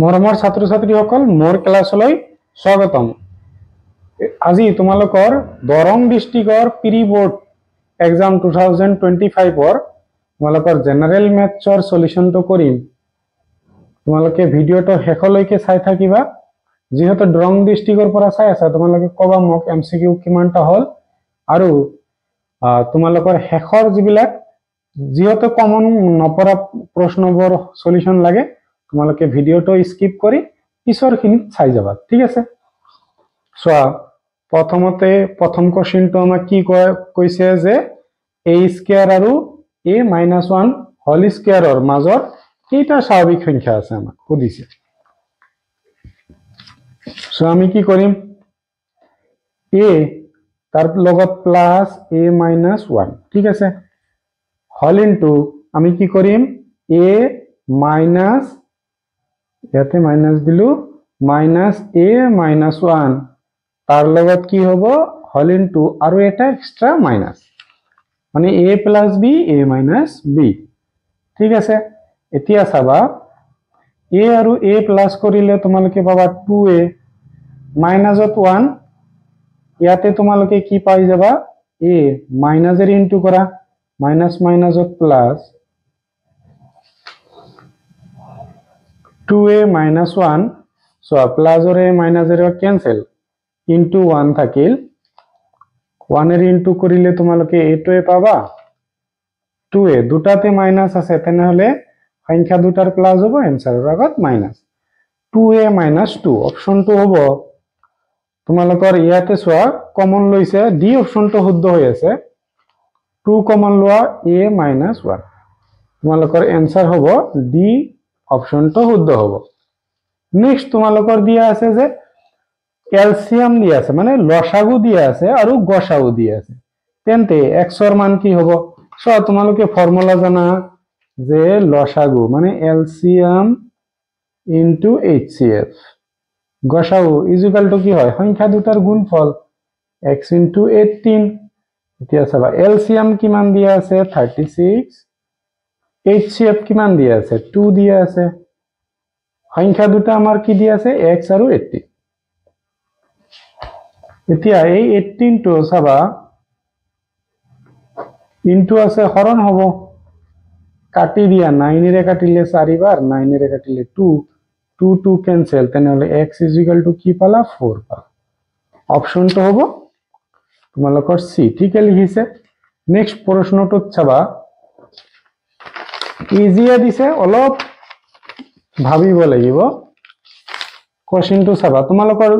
মৰমৰ ছাত্ৰ ছাত্ৰীসকল মোৰ ক্লাছলৈ স্বাগতম। আজি তোমালোকৰ দৰং ডিস্ট্ৰিক্টৰ প্ৰি বোৰ্ড এক্সাম 2025 তোমালোকৰ জেনাৰেল মেথছৰ সলিউশনটো কৰিম। তোমালোকে ভিডিঅটো শেষলৈকে চাই থাকিবা। যেহেতু দৰং ডিস্ট্ৰিক্টৰ পৰা চাই আছা তোমালোকে কবা মোক এমসিকিউ কিমানটা হল আৰু তোমালোকৰ শেষৰ যিবিলাক যেহেতু কমন নপৰা প্ৰশ্নবোৰ সলিউশন লাগে তোমালোকে ভিডিওটো স্কিপ কৰি পিছৰ খিনিত চাই যাবা, ঠিক আছে। সো প্ৰথমতে প্ৰথম কোশ্চেনটো আমাক কি কৈছে যে a স্কয়াৰ আৰু a - 1 হোল স্কয়াৰৰ মাজত কেইটা স্বাভাৱিক সংখ্যা আছে আমাক সুধিছে। সো আমি কি কৰিম, a তাৰ লগত প্লাস a - 1, ঠিক আছে, হোল ইনটু আমি কি কৰিম a মাইনাস ইয়াতে মাইনাস দিলু মাইনাস a - 1 তাৰ লগত কি হব হোল ইনটু আৰু এটা এক্সট্রা মাইনাস মানে a plus b a minus b, ঠিক আছে। এতিয়া চাবা a আৰু a প্লাস কৰিলে তোমালোকে পাবা 2a মাইনাসত 1 ইয়াতে তোমালোকে কি পাই যাবা a মাইনাসের ইনটু কৰা মাইনাস মাইনাসত plus 2a minus 1 so plus or a minus এর ক্যান্সেল into 1 থাকিল 1 এর ইনটু করিলে তোমালোকে a2 পাবা 2a দুটাতে মাইনাস আছে তেনেহলে সংখ্যা দুটার প্লাস হবে आंसरৰ আগত মাইনাস 2a - 2 অপশনটো হ'ব তোমালোকৰ ইয়াতে সোয়া কমন লৈছে ডি অপশনটো শুদ্ধ হৈ আছে 2 কমন লোৱা a - 1 তোমালোকৰ आंसर হ'ব ডি অপশনটো শুদ্ধ হ'ব। নেক্সট তোমালোকৰ দিয়া আছে যে ক্যালসিয়াম দিয়া আছে মানে লসাগু দিয়া আছে আৰু গসাগু দিয়া আছে তেন্তে x এর মান কি হ'ব। সো তোমালোকে ফর্মুলা জানা যে লসাগু মানে এলসিয়াম ইনটু HCF, গসাগু ইকুয়াল টু কি হয় সংখ্যা দুটাৰ গুণফল x ইনটু 18। এতিয়া চাবা এলসিয়াম কিমান দিয়া আছে 36, HCF কিমান দিয়া আছে 2 দিয়া আছে, সংখ্যা দুটা আমাৰ কি দিয়া আছে x আৰু 18। এতিয়া এই 18 টো চাবা ইনটু আছে হৰণ হ'ব কাটি দিয়া 9 এৰে কাটিলে 4 বাৰ 9 এৰে কাটিলে 2 2 2 ক্যান্সেল তেনেহলে x ইকুয়াল টু কি পালা 4 পালা। অপশনটো হ'ব তোমালোকৰ সি, ঠিক লিখিছে। নেক্সট প্ৰশ্নটো চাবা ইজিয়া দিছে অলপ ভাবিব লাগিব। কোশ্চেনটো চাবা তোমালোকৰ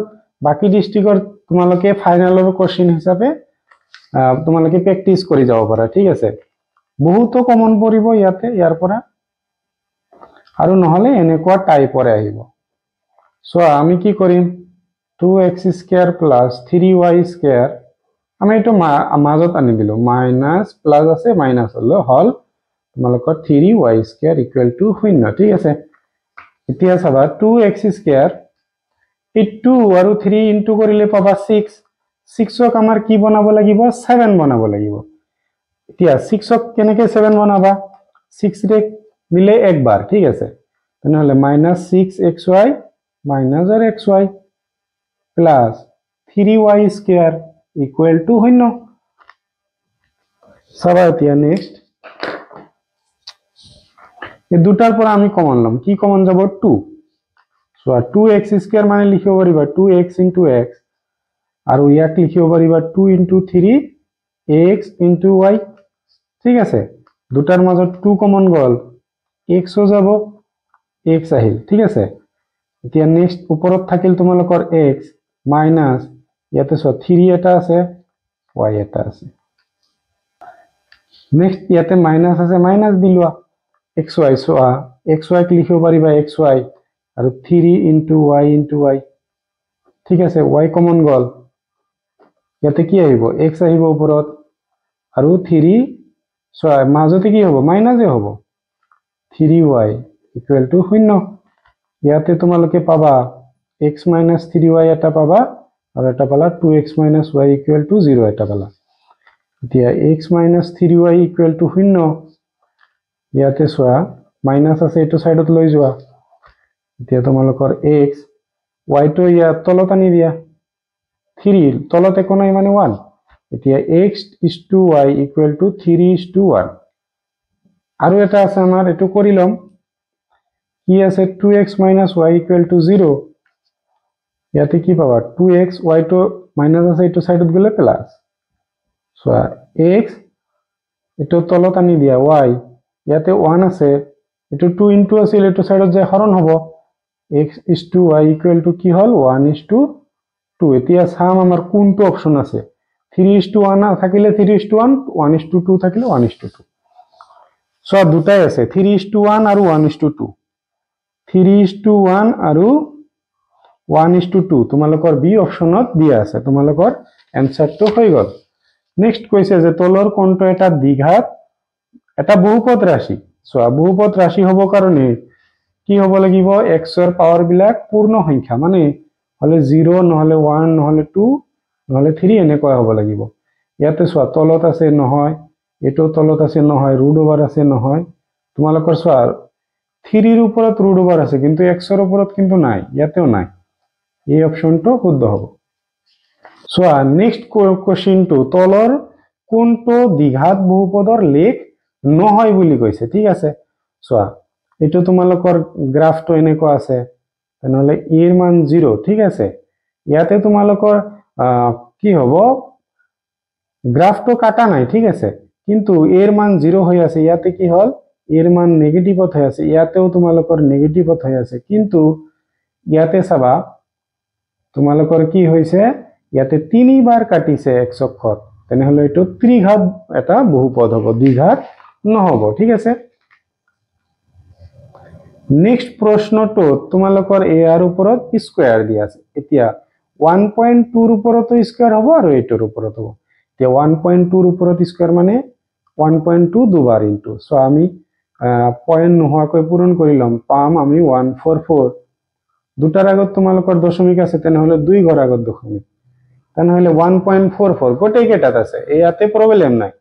বাকি ডিস্ট্ৰিক্টৰ তোমালোকে ফাইনালৰ কোশ্চেন হিচাপে তোমালোকে প্ৰ্যাকটিস কৰি যাব পাৰা, ঠিক আছে। বহুতো কমন পৰিব ইয়াতে ইয়াৰ পৰা আৰু নহলে এনেকুৱা টাইপৰে আহিব। সো আমি কি কৰিম 2x² + 3y² আমি এটো মাজত আনি দিলো মাইনাস প্লাস আছে মাইনাস হলো হল তোমালোকৰ 3y² = 0, ঠিক আছে। এতিয়া চাবা 2x² এই 2 আৰু 3 ইনটু কৰিলে পাবা 6, 6ক আমাৰ কি বনাব লাগিব 7 বনাব লাগিব। এতিয়া 6ক কেনেকৈ 7 বনাবা 6 ৰে মিলে একবাৰ, ঠিক আছে, তেনেহলে -6xy - xy প্লাস 3y² = 0। চাবা এতিয়া নেক্সট এই দুটাৰ পৰা আমি কমন লম কি কমন যাব 2। সো 2x² মানে লিখিব পাৰিবা 2x * x আৰু ইয়াক লিখিব পাৰিবা 2 * 3x * y, ঠিক আছে। দুটাৰ মাজত 2 কমন গল x ও যাব x আহিল, ঠিক আছে। এতিয়া নেক্সট ওপৰত থাকিল তোমালোকৰ x মাইনাস ইয়াতে 3 এটা আছে y এটা আছে। নেক্সট ইয়াতে মাইনাস আছে মাইনাস দিলোৱা xy সোয়া xy ক লিখিব পাৰিবা xy আৰু 3 * y * y, ঠিক আছে, y কমন গল ইয়াতে কি আহিব x আহিব ওপৰত আৰু 3 সোয়া মাজতে কি হ'ব মাইনাসে হ'ব 3y = 0। ইয়াতে তোমালোকে পাবা x - 3y এটা পাবা আৰু এটা পালা 2x - y = 0 এটা পালা। এতিয়া x - 3y = 0 ইয়াতে সোয়া মাইনাস আছে এটো সাইডত লৈ যোৱা এতিয়া তোমালোকৰ x y টো ইয়াত তলত আনি দিয়া 3 তলত একো নাই মানে 1 এতিয়া x is to y equal to 3 is to 1 আৰু এটা আছে আমাৰ এটো কৰি লম কি আছে 2x minus y equal to 0 ইয়াতে কি পাবা 2x y টো মাইনাস আছে এটো সাইডত গলে প্লাস সো x এটো তলত আনি দিয়া y ইয়াতে 1 আছে এটো 2 ইনটু আছিল এটো সাইডত যায় হৰণ হ'ব x is to y equal to কি হল 1 is to 2 এতিয়া সাম আমাৰ কোনটো অপশন আছে 3 is to 1 থাকিলে 3 is to 1 1 is to 2 থাকিলে 1 is to 2 সো দুটাই আছে 3 is to 1 আৰু 1 is to 2 3 is to 1 আৰু 1 is to 2 তোমালোকৰ বি অপশনত দিয়া আছে তোমালোকৰ এনসাৰটো হৈ গল নেক্সট কৈছে যে তলৰ কোণটো এটা দ্বিঘাত এটা বহুপদ ৰাশি সো বহুপদ ৰাশি হ'ব কাৰণে কি হ'ব লাগিব x ৰ পাৱাৰ বিলাক পূৰ্ণ সংখ্যা মানে হলে 0 নহলে 1 নহলে 2 নহলে 3 এনেকৈ হ'ব লাগিব ইয়াতে সোৱা তলত আছে নহয় এটো তলত আছে নহয় ৰুট ওভাৰ আছে নহয় তোমালোকৰ সোৱা 3 ৰ ওপৰত ৰুট ওভাৰ আছে কিন্তু x ৰ ওপৰত কিন্তু নাই ইয়াতেও নাই এই অপশনটো শুদ্ধ হ'ব সো নেক্সট কোশ্চেনটো তলৰ কোনটো দ্বিঘাত বহুপদৰ লেখ নহয় বুলি কৈছে ঠিক আছে সো এটো তোমালোকৰ গ্ৰাফটো এনেকুৱা আছে তেনেহলে এৰ মান 0 ঠিক আছে ইয়াতে তোমালোকৰ কি হ'ব গ্ৰাফটো কাটা নাই ঠিক আছে কিন্তু এর মান 0 হৈ আছে ইয়াতে কি হল এর মান নেগেটিভত হৈ আছে ইয়াতেও তোমালোকৰ নেগেটিভত হৈ আছে কিন্তু ইয়াতে চাবা তোমালোকৰ কি হৈছে ইয়াতে 3 বাৰ কাটিছে x অক্ষত তেনেহলে এটো ত্ৰিঘাত এটা বহুপদ হ'ব দ্বিঘাত নহব ঠিক আছে নেক্সট প্ৰশ্নটো তোমালোকৰ a ৰ ওপৰত স্কয়াৰ দিয়া আছে এতিয়া 1.2 ৰ ওপৰত স্কয়াৰ হ'ব আৰু এটোৰ ওপৰত হ'ব এতিয়া 1.2 ৰ ওপৰত স্কয়াৰ মানে 1.2 দুবাৰ ইনটু সো আমি পয়েন্ট নোহোৱাকৈ পূৰণ কৰি লম পাম আমি 144 দুটাৰ আগত তোমালোকৰ দশমিক আছে তেনেহলে 2 ঘৰ আগত দশমিক তেনেহলে 1.44 গোটেই কেটাত আছে ইয়াতে প্ৰবলেম নাই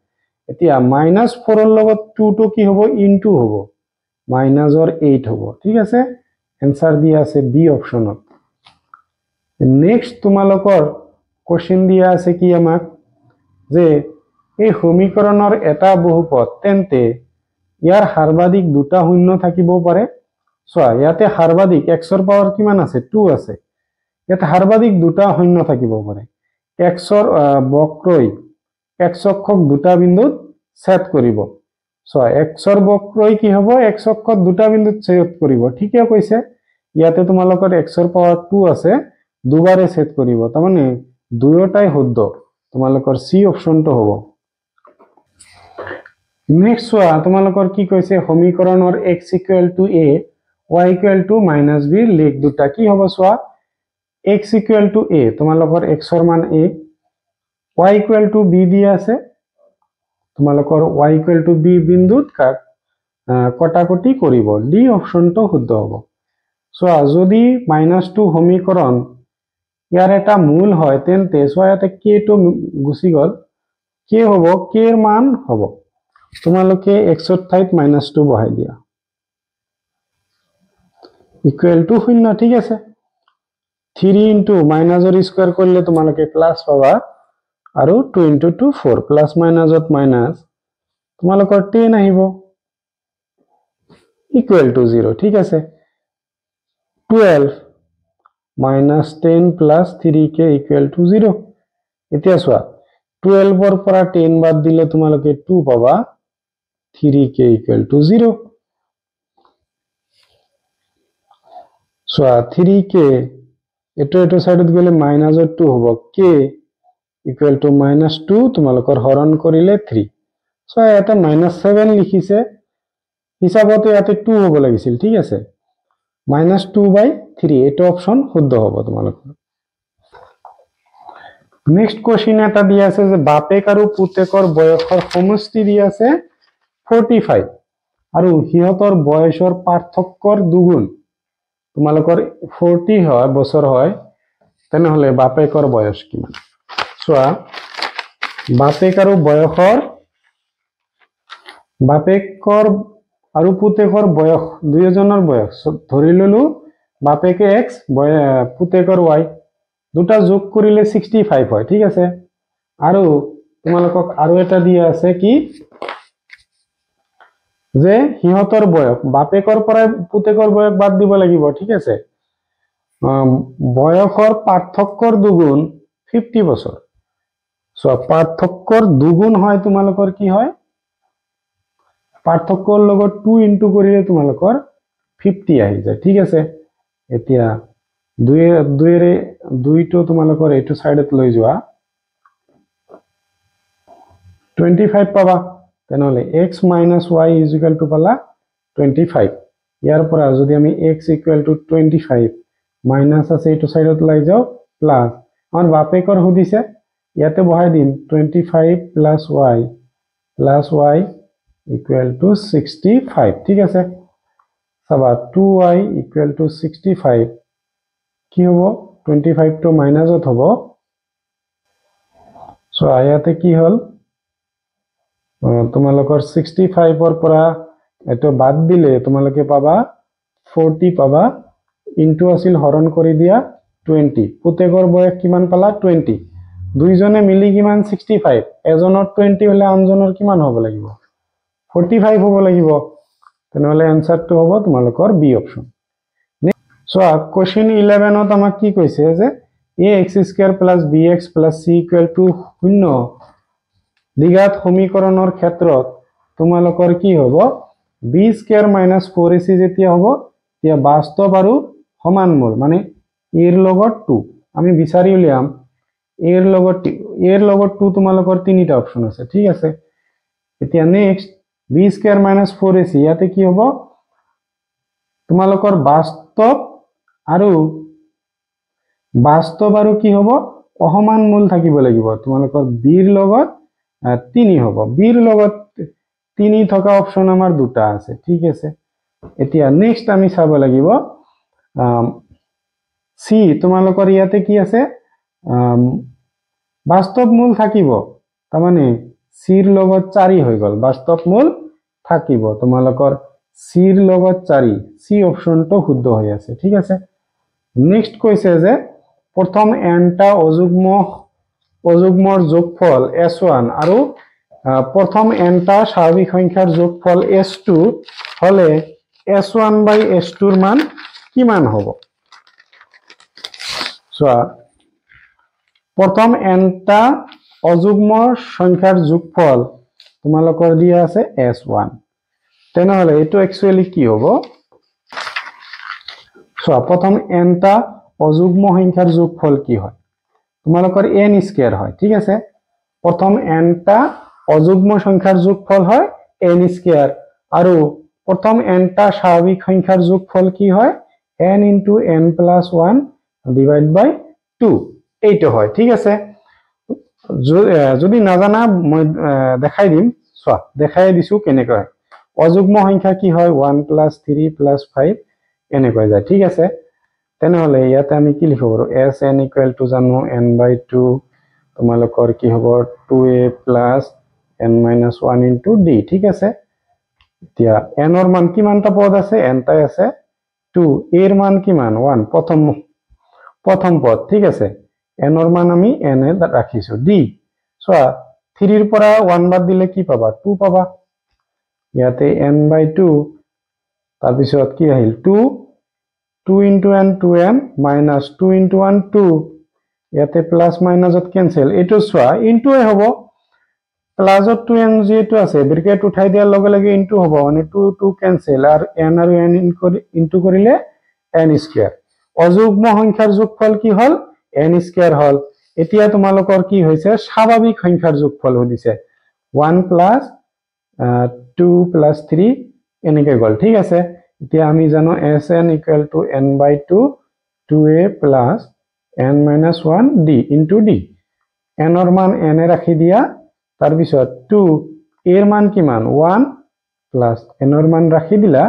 এতিয়া -4 ৰ লগত 2 টো কি হ'ব ইনটু হ'ব -8 হ'ব ঠিক আছে आंसर দিয়া আছে বি অপশনত নেক্সট তোমালোকৰ কোশ্চেন দিয়া আছে কি আমাক যে এই সমীকৰণৰ এটা বহুপদ তেন্তে ইয়াৰ সৰ্বাধিক দুটা শূন্য থাকিব পাৰে সো ইয়াতে সৰ্বাধিক x ৰ পাৱাৰ কিমান আছে 2 আছে ইয়াতে সৰ্বাধিক দুটা শূন্য থাকিব পাৰে x ৰ বক্ৰই x অক্ষক দুটা বিন্দুত ছেদ কৰিব সো x ৰ বক্ৰই কি হ'ব x অক্ষক দুটা বিন্দুত ছেদ কৰিব ঠিকই কৈছে ইয়াতে তোমালোকৰ x ৰ পাৱাৰ 2 আছে দুবাৰে ছেদ কৰিব তাৰ মানে দুয়োটাই শুদ্ধ তোমালোকৰ সি অপশনটো হ'ব নেক্সট সোয়া তোমালোকৰ কি কৈছে সমীকৰণৰ x = a y = -b লেখ দুটা কি হ'ব সোয়া x = a তোমালোকৰ x ৰ মান a y = b দিয়া আছে তোমালোকৰ y = b বিন্দুত কটাকটি কৰিব ডি অপশনটো শুদ্ধ হ'ব সোয়া যদি -2 সমীকৰণ ইয়াৰ এটা মূল হয় তেন্তে সোয়াতে k টো গুছি গল k হ'ব k এর মান হ'ব তোমালোকে x ৰ ঠাইত -2 বহাই দিয়া ইকুৱেল টু 0 ঠিক আছে 3 ইনটু মাইনাসৰ স্কয়াৰ কৰিলে তোমালোকে প্লাস পাবা আৰু 2 ইনটু 2 4 প্লাস মাইনাসত মাইনাস তোমালোকৰ 10 আহিব ইকুৱেল টু 0 ঠিক আছে 12 -10 plus 3k equal to 0 এতিয়া সোয়া 12 ৰ পৰা 10 বাদ দিলে তোমালোকে 2 পাবা 3k equal to 0 soya 3k এটো সাইডত গলে -2 হ'ব k equal to -2 তোমালোকৰ হৰণ কৰিলে 3 সোয়া এটা -7 লিখিছে হিসাবতে ইয়াতে 2 হ'ব লাগিছিল ঠিক আছে -2/3 এটা অপশন শুদ্ধ হ'ব তোমালোকৰ নেক্সট কোশ্চেন এটা দিয়া আছে যে বাপেক আৰু পুতেকৰ বয়সৰ সমষ্টি দিয়া আছে 45 আৰু হিহতৰ বয়সৰ পাৰ্থক্যৰ দুগুণ তোমালোকৰ 40 হয় বছৰ হয় তেনেহলে বাপেকৰ বয়স কিমান সোয়া বাপেক আৰু পুতেকৰ বয়স দুইজনৰ বয়স ধৰি ললো বাপেকে x পুতেকৰ y দুটা যোগ কৰিলে 65 হয় ঠিক আছে আৰু তোমালোকক আৰু এটা দিয়া আছে কি যে হিহতৰ বয়স বাপেকৰ পৰা পুতেকৰ বয়স বাদ দিব লাগিব ঠিক আছে বয়সৰ পাৰ্থক্যৰ দুগুণ 50 বছৰ সো পাৰ্থক্যৰ দুগুণ হয় তোমালোকৰ কি হয় পাৰ্থক্যৰ লগত 2 ইনটু কৰিলে তোমালোকৰ 50 আহি যায় ঠিক আছে এতিয়া 2 টো তোমালোকৰ এইটো সাইডত লৈ যোৱা 25 পাবা তেনেহলে x minus y is equal to পালা 25 ইয়াৰ পৰা যদি আমি x equal to 25 মাইনাস আছে এইটো সাইডত লৈ যাও প্লাস আমাৰ বাপেকৰ হদিছে ইয়াতে বহাই দিম 25 plus y equal to 65 ঠিক আছে সবা 2y equal to 65 কি হ'ব 25 টো মাইনাসত হ'ব সো ইয়াতে কি হল তোমালোকৰ 65 ৰ পৰা এটো বাদ দিলে তোমালোকে পাবা 40 পাবা ইনটু আছিল হৰণ কৰি দিয়া 20 পুতেকৰ বয়স কিমান পালা 20 দুইজনে মিলি কিমান 65 এজনৰ 20 হলে আনজনৰ কিমান হ'ব লাগিব 45 হ'ব লাগিব তেনেহলে আনসাৰটো হ'ব তোমালোকৰ বি অপচন সো কোশ্চেন 11 ত আমাক কি কৈছে যে ax² + bx + c = 0 দ্বিঘাত সমীকৰণৰ ক্ষেত্ৰত তোমালোকৰ কি হ'ব b² - 4ac যেতিয়া হ'ব তেতিয়া বাস্তৱ আৰু সমান মূল মানে এৰ লগত 2 আমি বিচাৰি উলিয়াম এৰ লগত 2 তোমালোকৰ তিনিটা অপচন আছে ঠিক আছে এতিয়া নেক্সট b² - 4ac ইয়াতে কি হ'ব তোমালোকৰ বাস্তৱ আৰু কি হ'ব অসমান মূল থাকিব লাগিব তোমালোকৰ bৰ লগত 3 হ'ব bৰ লগত 3 থকা অপচন আমাৰ দুটা আছে ঠিক আছে এতিয়া নেক্সট আমি চাব লাগিব সি তোমালোকৰ ইয়াতে কি আছে বাস্তৱ মূল থাকিব তাৰ মানে সিৰ লগত 4 হৈ গল বাস্তৱ মূল থাকিব তোমালোকৰ সিৰ লগত 4 সি অপচনটো শুদ্ধ হৈ আছে ঠিক আছে নেক্সট কৈছে যে প্ৰথম nটা অযুগ্মৰ যোগফল s1 আৰু প্ৰথম nটা স্বাভাৱিক সংখ্যাৰ যোগফল s2 হলে s1 / s2 ৰ মান কিমান হ'ব সোয়া প্ৰথম nটা অযুগ্ম সংখ্যাৰ যোগফল তোমালোকৰ দিয়া আছে s1 তেনেহলে এটো একচুয়ালি কি হ'ব সোয়া প্ৰথম nটা অযুগ্ম সংখ্যাৰ যোগফল কি হয় তোমালোকৰ n² হয় ঠিক আছে প্ৰথম nটা অযুগ্ম সংখ্যাৰ যোগফল হয় n² আৰু প্ৰথম nটা স্বাভাৱিক সংখ্যাৰ যোগফল কি হয় n * n + 1 / 2 এইটো হয় ঠিক আছে যদি নাজানা মই দেখাই দিম সোয়া দেখাই দিছো কেনেকৈ হয় অযুগ্ম সংখ্যা কি হয় 1 + 3 + 5 এনেকৈ যায় ঠিক আছে তেনেহলে ইয়াতে আমি কি লিখিব পাৰো sn = জানো n/2 তোমালোকৰ কি হ'ব 2a + n - 1 * d ঠিক আছে এতিয়া n ৰ মান কিমানটা পদ আছে nটাই আছে 2 a ৰ মান কিমান 1 প্ৰথম পদ ঠিক আছে n ৰ মান আমি n এ ৰাখিছো d সোয়া 3 ৰ পৰা 1 বাদ দিলে কি পাবা 2 পাবা ইয়াতে n/2 তাৰ পিছত কি আহিল 2 * n 2n - 2 * 1 2 ইয়াতে প্লাস মাইনাসত ক্যান্সেল এটো সোয়া ইনটু এ হ'ব প্লাসত 2n যেটো আছে ব্র্যাকেট উঠাই দিয়াৰ লগে লগে ইনটু হ'ব মানে 2 ক্যান্সেল আৰ n আৰু n ইনটু কৰিলে n² অযুগ্ম সংখ্যাৰ যোগফল কি হল n² হল এতিয়া তোমালোকৰ কি হৈছে স্বাভাৱিক সংখ্যাৰ যোগফল হদিছে 1 + 2 + 3 এনেকৈ গল ঠিক আছে এতিয়া আমি জানো sn = n/2 2a + n - 1 d * d n ৰ মান n এ ৰাখি দিয়া তাৰ পিছত 2 a ৰ মান কিমান 1 + n ৰ মান ৰাখি দিলা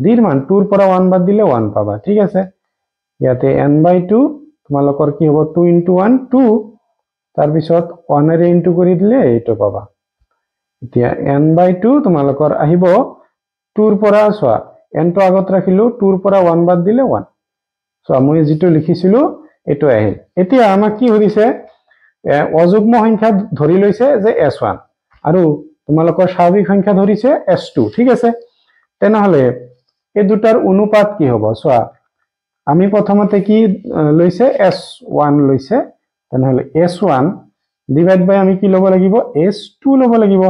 d ৰ মান 2 ৰ পৰা 1 বাদ দিলে 1 পাবা ঠিক আছে ইয়াতে n/2 তোমালোকৰ কি হ'ব 2 * 1 2 তাৰ পিছত 1 এৰে ইনটু কৰি দিলে এইটো পাবা এতিয়া n/2 তোমালোকৰ আহিব 2 ৰ পৰা সোয়া n টো আগত ৰাখিলো 2 ৰ পৰা 1 বাদ দিলে 1 সো মই যেটো লিখিছিলো এটো আহিল এতিয়া আমাক কি হইছে অযুগ্ম সংখ্যা ধৰি লৈছে যে s1 আৰু তোমালোকৰ স্বাভাৱিক সংখ্যা ধৰিছে s2 ঠিক আছে তেনেহলে এই দুটাৰ অনুপাত কি হ'ব সোৱা আমি প্ৰথমতে কি লৈছে s1 লৈছে তেনেহলে s1 ডিভাইড বাই আমি কি লব লাগিব s2 লব লাগিব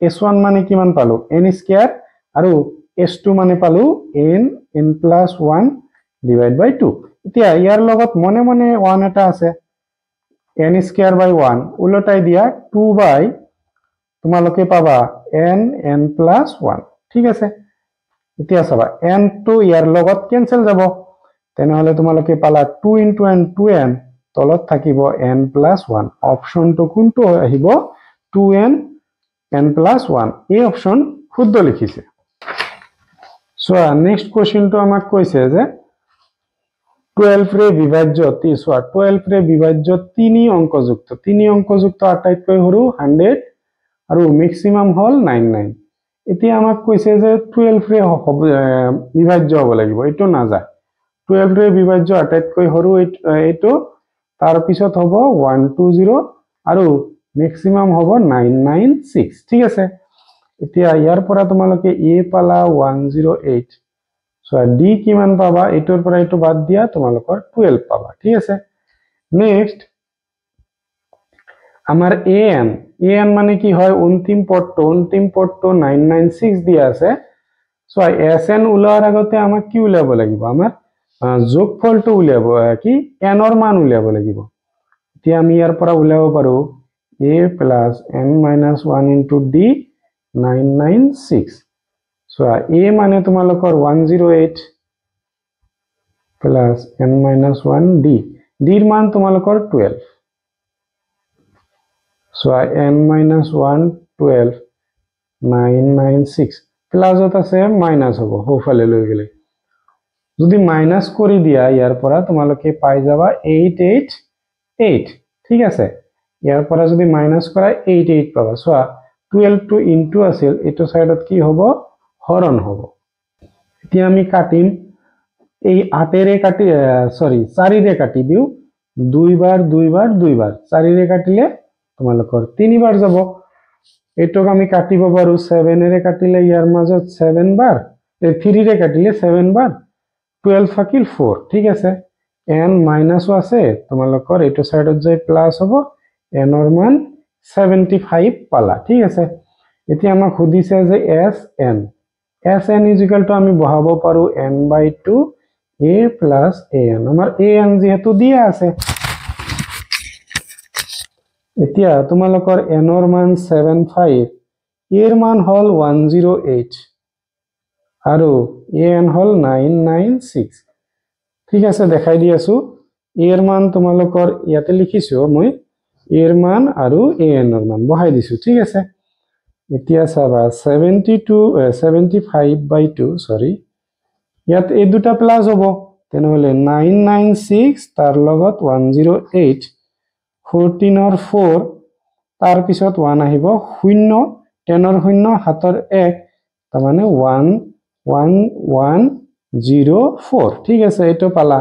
s1 মানে কিমান পালো n স্কয়াৰ আৰু s2 মানে পালো n plus 1 ডিভাইড বাই 2 এতিয়া ইয়াৰ লগত মনে মনে 1 এটা আছে n স্কয়াৰ বাই 1 উলটাই দিয়া 2 বাই তোমালোকে পাবা n plus 1 ঠিক আছে এতিয়া চাবা n টো ইয়াৰ লগত কেনসেল যাব তেনেহলে তোমালোকে পালা 2 into n 2n তলত থাকিব n plus 1 অপশন তো কোনটো আহিব 2n n plus 1 এই অপশন শুদ্ধ লিখিছে সো নেক্সট কোশ্চেন তো আমাক কৈছে যে 12 ৰে বিভাজ্য 12 ৰে বিভাজ্য 3 অংকযুক্ত আটাইতকৈ সৰু 100 আৰু ম্যাক্সিমাম হল 99 এতিয়া আমাক কৈছে যে 12 ৰে বিভাজ্য হ'ব লাগিব এটো না যায় 12 ৰে বিভাজ্য আটাইতকৈ সৰু এটো তাৰ পিছত হ'ব 120 আৰু ম্যাক্সিমাম হ'ব 996 ঠিক আছে এতিয়া ইয়াৰ পৰা তোমালোকে a পালা 108 সো d কিমান পাবা এটোৰ পৰা এটো বাদ দিয়া তোমালোকৰ 12 পাবা ঠিক আছে নেক্সট আমাৰ an মানে কি হয় অন্তিম পদটো 996 দিয়া আছে সো sn উলাৰ আগতে আমাক কি উলাব লাগিব আমাৰ যোগফলটো উলিয়াব কি n ৰ মান উলিয়াব লাগিব এতিয়া আমি ইয়াৰ পৰা উলাব পাৰো a plus n minus 1 into d 996 so a মানে তোমালোকৰ 108 plus n minus 1 d d ৰ মান তোমালোকৰ 12 so n minus 1 12 996 প্লাসত আছে মাইনাস হ'ব হোফালে লৈ গলে যদি মাইনাস কৰি দিয়া ইয়াৰ পৰা তোমালোকে পাই যাবা 888 ঠিক আছে ইয়াৰ পৰা যদি মাইনাস কৰা 88 পাবা সো 12 টু ইনটু আছিল এটো সাইডত কি হ'ব হৰণ হ'ব এতিয়া আমি কাটিম এই 8 ৰে কাটি সৰি 4 ৰে কাটি দিও দুই বাৰ 4 ৰে কাটিলে তোমালোকৰ 3 বাৰ যাব এটোক আমি কাটিব পাৰো 7 ৰে কাটিলে ইয়াৰ মাজত 7 বাৰ 3 ৰে কাটিলে 7 বাৰ 12 ফাকিল 4 ঠিক আছে n মাইনাস আছে তোমালোকৰ এটো সাইডত যাই প্লাস হ'ব n ৰ মান 75 পালা ঠিক আছে এতিয়া আমাক খুদিছে যে sn is equal to আমি বহাব পাৰো n/2 a plus an আমাৰ an যেহেতু দিয়া আছে এতিয়া তোমালোকৰ n ৰ মান 75 এৰ মান হল 108 আৰু an হল 996 ঠিক আছে দেখাই দি আছো এৰ মান তোমালোকৰ ইয়াতে লিখিছো মই এৰ মান আৰু an ৰ মান বহাই দিছো ঠিক আছে এতিয়া চাবা 75/2 সৰি ইয়াত এই দুটা প্লাস হ'ব তেনেহলে 996 তাৰ লগত 108 14 ৰ 4 তাৰ পিছত 1 আহিব 0 10 ৰ 0 7 ৰ 1 তাৰ মানে 11104 ঠিক আছে এটো পালা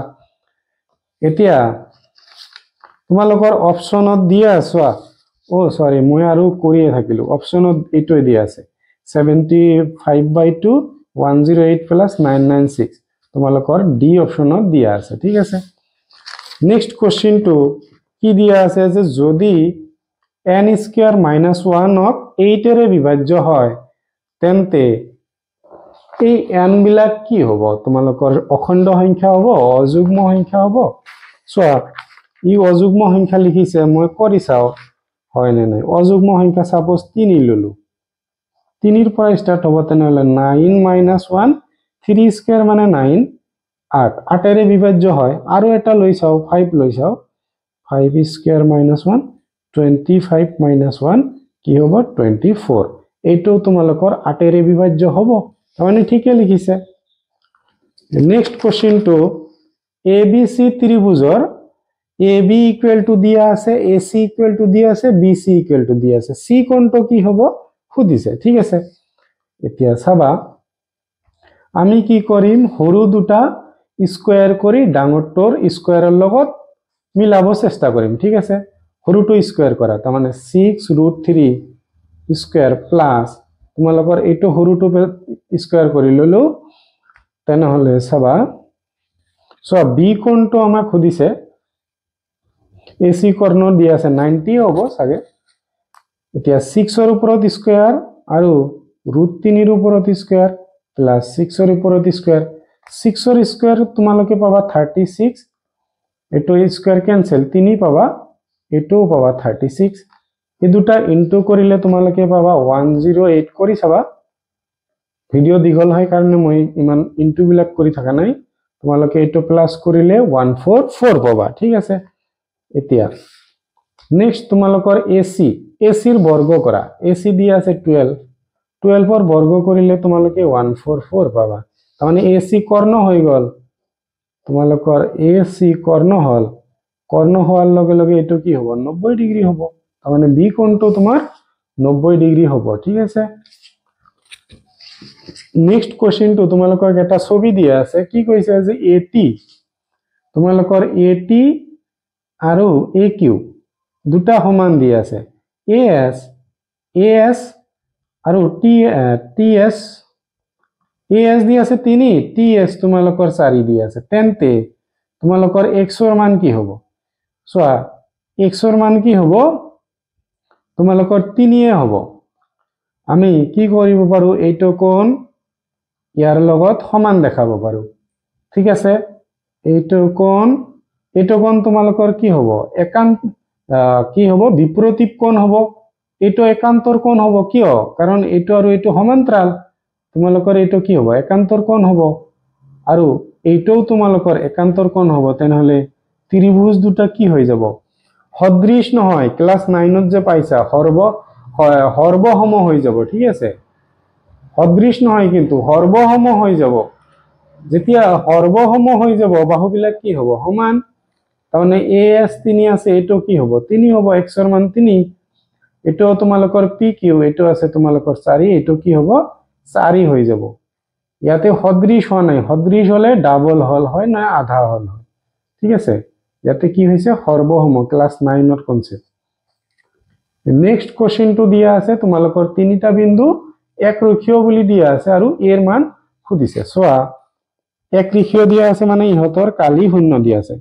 এতিয়া তোমালোকৰ অপচনত দিয়া আছে ও সৰি মই আৰু কৰিয়ে থাকিলো অপচনত এটোই দিয়া আছে 75/2 108 plus 996 তোমালোকৰ ডি অপচনত দিয়া আছে ঠিক আছে নেক্সট কোশ্চেন টু কি দিয়া আছে যে যদি n স্কয়ার minus 1 ক 8 ৰে বিভাজ্য হয় তেন্তে এই n বিলাক কি হ'ব তোমালোকৰ অখণ্ড সংখ্যা হ'ব অযুগ্ম সংখ্যা হ'ব সো ই অযুগ্ম সংখ্যা লিখিছে মই কৰি চাও হয় নে নাই অযুগ্ম সংখ্যা সাপোজ 3 ললো 3 ৰ পৰা স্টাৰ্ট হ'ব তেনেহলে 9 minus 1 3 স্কয়াৰ মানে 9 8 8 ৰে বিভাজ্য হয় আৰু এটা লৈ চাও 5 লৈ চাও 5 স্কয়ার minus 1 25 minus 1 কি হ'ব 24 এইটো তোমালোকৰ 8 ৰে বিভাজ্য হ'ব মানে ঠিকে লিখিছে নেক্সট কোশ্চেন টু abc ত্ৰিভুজৰ ab ইকুয়াল টু দিয়া আছে ac ইকুয়াল টু দিয়া আছে bc ইকুয়াল টু দিয়া আছে c কোণটো কি হ'ব খুদিছে ঠিক আছে এতিয়া চাবা আমি কি কৰিম হৰু দুটা স্কোয়াৰ কৰি ডাঙৰটোৰ স্কোয়াৰৰ লগত মিলাব চেষ্টা কৰিম ঠিক আছে সৰুটো স্কোয়াৰ কৰা তাৰ মানে 6√3 স্কোয়াৰ প্লাস তোমালোকৰ এইটো সৰুটো স্কোয়াৰ কৰি ললো তেনেহলে চাবা সো বি কোণটো আমাক খুদিছে এসি কৰ্ণ দিয়া আছে 90 হ'ব সাগে এতিয়া 6 ৰ ওপৰত স্কয়াৰ আৰু √3 ৰ ওপৰত স্কয়াৰ প্লাস 6 ৰ ওপৰত স্কয়াৰ 6 ৰ স্কয়াৰ তোমালোকে পাবা 36 এটো স্কয়াৰ ক্যান্সেল 3 পাবা এটো পাবা 36 এই দুটা ইনটু কৰিলে তোমালোকে পাবা 108 কৰি চাবা ভিডিও দীঘল হয় কাৰণে মই ইমান ইনটু বিলাক কৰি থাকা নাই তোমালোকে এটো প্লাস কৰিলে 144 পাবা ঠিক আছে এতিয়া নেক্সট তোমালোকৰ এসি এসিৰ বৰ্গ কৰা এসি দিয়া আছে 12 12 ৰ বৰ্গ কৰিলে তোমালোকে 144 পাবা তাৰ মানে এসি কৰ্ণ হৈ গল তোমালোকৰ এসি কৰ্ণ হল কৰ্ণ হোৱাৰ লগে লগে এটো কি হ'ব 90 ডিগ্ৰী হ'ব তাৰ মানে বি কোণটো তোমাৰ 90 ডিগ্ৰী হ'ব ঠিক আছে নেক্সট কোৱেশ্চনটো তোমালোকৰ এটা ছবি দিয়া আছে কি কৈছে যে এটি তোমালোকৰ এটি আৰু এ কিউ দুটা সমান দিয়া আছে এএস আৰু টিএস এএস দিয়া আছে 3 টিএস তোমালোকৰ 4 দিয়া আছে তেন্তে তোমালোকৰ x ৰ মান কি হ'ব সোৱা x ৰ মান কি হ'ব তোমালোকৰ 3 এ হ'ব আমি কি কৰিব পাৰো এইটো কোণ ইয়াৰ লগত সমান দেখাব পাৰো ঠিক আছে এইটো কোণ তোমালোকৰ কি হ'ব একান্ত কি হ'ব বিপৰীত কোণ হ'ব এইটো একান্তৰ কোণ হ'ব কিয় কাৰণ এইটো আৰু এইটো সমান্তৰাল তোমালোকৰ এইটো কি হ'ব একান্তৰ কোণ হ'ব আৰু এইটো তোমালোকৰ একান্তৰ কোণ হ'ব তেনেহলে ত্ৰিভুজ দুটা কি হৈ যাব সদৃশ নহয় ক্লাস 9 ত যে পাইছা সৰ্বসম হৈ যাব ঠিক আছে সদৃশ নহয় কিন্তু সৰ্বসম হৈ যাব যেতিয়া সৰ্বসম হৈ যাব বাহুবিলাক কি হ'ব সমান তাৰমানে এএস 3 আছে এটো কি হ'ব 3 হ'ব x ৰ মান 3 এটো তোমালোকৰ পি কিউ এটো আছে তোমালোকৰ 4 এটো কি হ'ব 4 হৈ যাব ইয়াতে সদৃশ হোৱা নাই সদৃশ হলে ডাবল হল হয় না আধা হল হয় ঠিক আছে ইয়াতে কি হৈছে সৰ্বসম ক্লাস 9 ৰ কনসেপ্ট নেক্সট কোৱেশ্চনটো দিয়া আছে তোমালোকৰ তিনিটা বিন্দু এক ৰেখীয় বুলি দিয়া আছে আৰু এৰ মান খুদিছে সোৱা এক ৰেখীয় দিয়া আছে মানে ইহতৰ কালি শূন্য দিয়া আছে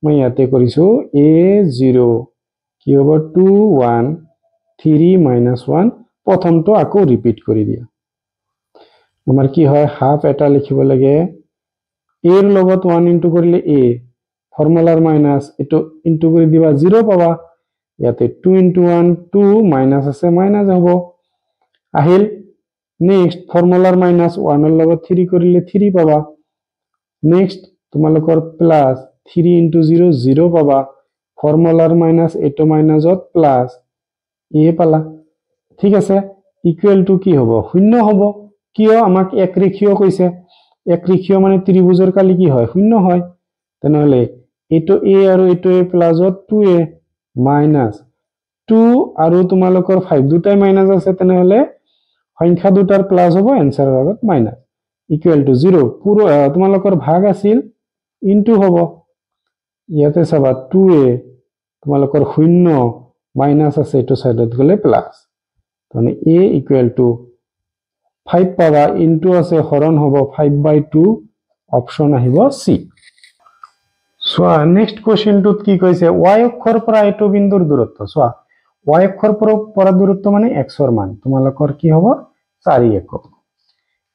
মই ইয়াতে কৰিছো a0 কি হ'ব 2 1 3 -1 প্ৰথমটো আকৌ ৰিপিট কৰি দিয়া আমাৰ কি হয় হাফ এটা লিখিব লাগে এৰ লগত 1 ইনটু কৰিলে a ফৰ্মুলাৰ মাইনাস এটো ইনটু কৰি দিবা 0 পাবা ইয়াতে 2 ইনটু 1 2 মাইনাস আছে মাইনাস হ'ব আহিল নেক্সট ফৰ্মুলাৰ মাইনাস 1 ৰ লগত 3 কৰিলে 3 পাবা নেক্সট তোমালোকৰ প্লাস 3 ইনটু 0 0 পাবা ফৰ্মুলাৰ মাইনাস এটো মাইনাসত প্লাস এ পালা ঠিক আছে ইকুৱেল টু কি হ'ব শূন্য হ'ব কিয় আমাক এক ৰেখীয় কৈছে এক ৰেখীয় মানে ত্ৰিভুজৰ কালি কি হয় শূন্য হয় তেনেহলে এটো a আৰু এটো a প্লাসত 2a মাইনাস 2 আৰু তোমালোকৰ 5 দুটাই মাইনাস আছে তেনেহলে সংখ্যা দুটাৰ প্লাস হ'ব এনসাৰৰ আগত মাইনাস ইকুৱেল টু 0 পুৰো তোমালোকৰ ভাগ আছিল ইনটু হ'ব ইয়াতে চাবা 2a তোমালোকৰ শূন্য মাইনাস আছে এটো সাইডত গলে প্লাস মানে a ইকুৱেল টু 5 পাবা ইনটু আছে হৰণ হ'ব 5/2 অপশন আহিব সি সোয়া নেক্সট কোৱেশ্চনটোত কি কৈছে y অক্ষৰ পৰা এটো বিন্দুৰ দূৰত্ব সোয়া y অক্ষৰ পৰা দূৰত্ব মানে x ৰ মান তোমালোকৰ কি হ'ব 4 একক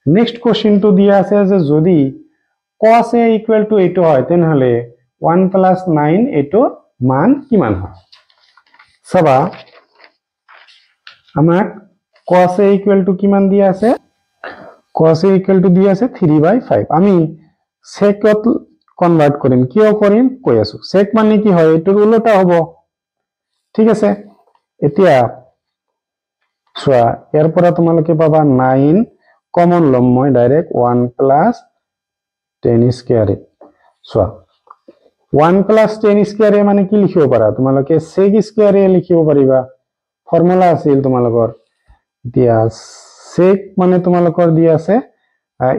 নেক্সট কোৱেশ্চনটো দিয়া আছে যে যদি cos a ইকুৱেল টু এটো হয় তেনেহলে 1 + 9 এটো মান কিমান হয় সবা আমাক cos a ইকুৱেল টু কিমান দিয়া আছে cos a ইকুৱেল টু দিয়া আছে 3/5 আমি সেকত কনভাৰ্ট কৰিম কিয় কৰিম কৈ আছো sec মানে কি হয় এটোৰ উল্টা হ'ব ঠিক আছে এতিয়া সোয়া ইয়াৰ পৰা তোমালোকে পাবা 9 কমন লম মই ডাইৰেক্ট 1 + 10 স্কয়াৰ সোয়া 1 + 10 স্কয়াৰ মানে কি লিখিব পাৰা তোমালোকে sec স্কয়াৰ লিখিব পাৰিবা ফৰ্মুলা আছিল তোমালোকৰ দিয়া sec মানে তোমালোকৰ দিয়া আছে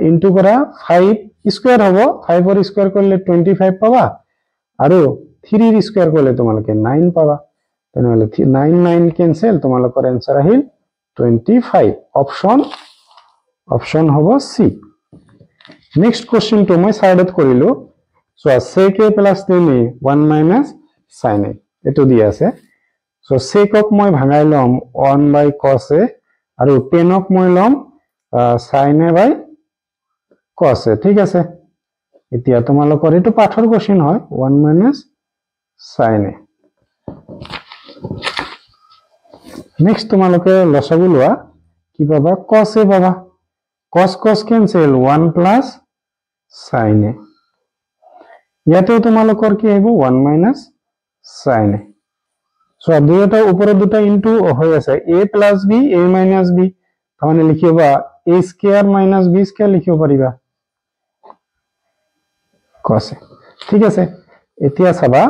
ইনটু কৰা 5 স্কয়ার হবো 5 এর স্কয়ার করলে 25 পাবা আর 3 এর স্কয়ার করলে তোমালকে 9 পাবা তাহলে 9 9 ক্যান্সেল তোমালকৰ आंसर আহিল 25 অপশন হবো সি নেক্সট কোশ্চেন তো মই সাইডত কৰিলো so sec a plus tan a 1 minus sin a এটো দি আছে সো sec ক মই ভাঙাই লম 1 by cos a আৰু tan ক মই লম sin a by cos a ঠিক আছে এতিয়া তোমালোকৰ এটো পাঠৰ কোশ্চেন হয় 1 minus sin a নেক্সট তোমালোকে লসাগু লোৱা কি পাবা cos a পাবা cos cancel 1 plus sin a ইয়াতেও তোমালোকৰ কি আহিব 1 minus sin a সো দুইটা উপরে দুটা ইনটু হৈ আছে a plus b a minus b তাহলে লিখিবা a square minus b square লিখিব পাৰিবা cos a ঠিক আছে এতিয়া চাবা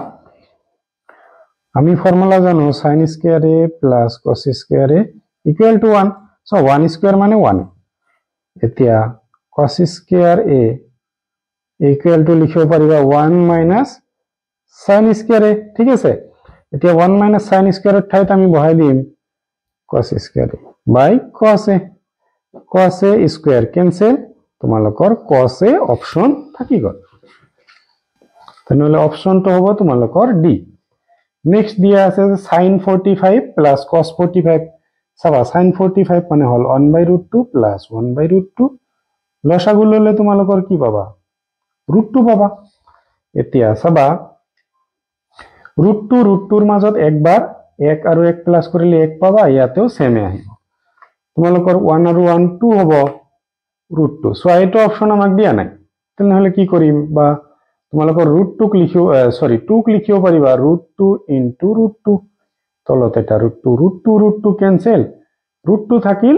আমি ফর্মুলা জানো sin square a plus cos square a equal to 1 so 1 square মানে 1 এতিয়া cos square a equal to লিখিব পাৰিবা 1 minus sin স্কয়ার a ঠিক আছে এতিয়া 1 minus sin স্কয়ার ঠাইত আমি বহাই দিম cos square by cos a square cancel তোমালোকৰ cos a অপশন থাকি গল তাহলে অপশনটো হ'ব তোমালোকৰ ডি নেক্সট দিয়া আছে sin 45 plus cos 45 চাবা sin 45 মানে হল 1 by √2 plus 1 by √2 লসাগু ললে তোমালোকৰ কি পাবা √2 পাবা এতিয়া চাবা √2 ৰ মাজত একবাৰ 1 আৰু 1 প্লাস কৰিলে 1 পাবা ইয়াতেও সেমে আহিব তোমালোকৰ 1 আৰু 1 2 হ'ব √2 সো এইটো অপশন আমাক দিয়া নাই তেনেহলে কি কৰিম বা তোমালোকৰ √2 ক লিখিও 2 ক লিখিব পাৰিবা √2 into √2 তলত এটা √2 ক্যান্সেল √2 থাকিল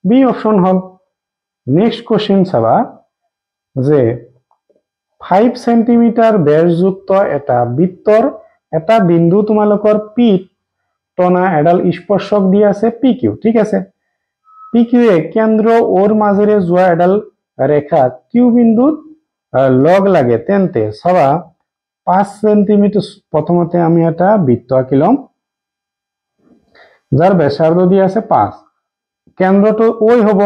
বি অপশন হল নেক্সট কোশ্চেন চাবা যে 5 সেন্টিমিটার ব্যাসযুক্ত এটা বৃত্তৰ এটা বিন্দু তোমালোকৰ পিত টনা এডাল স্পৰ্শক দি আছে PQ ঠিক আছে PQ এ কেন্দ্ৰ ওৰ মাজেৰে যোৱা এডাল ৰেখা Q বিন্দুত লগ লাগে তেন্তে সবা 5 সেন্টিমিটার প্রথমতে আমি এটা বৃত্ত আঁকিলম যার ব্যাসার্ধ দি আছে 5 কেন্দ্রটো ওই হব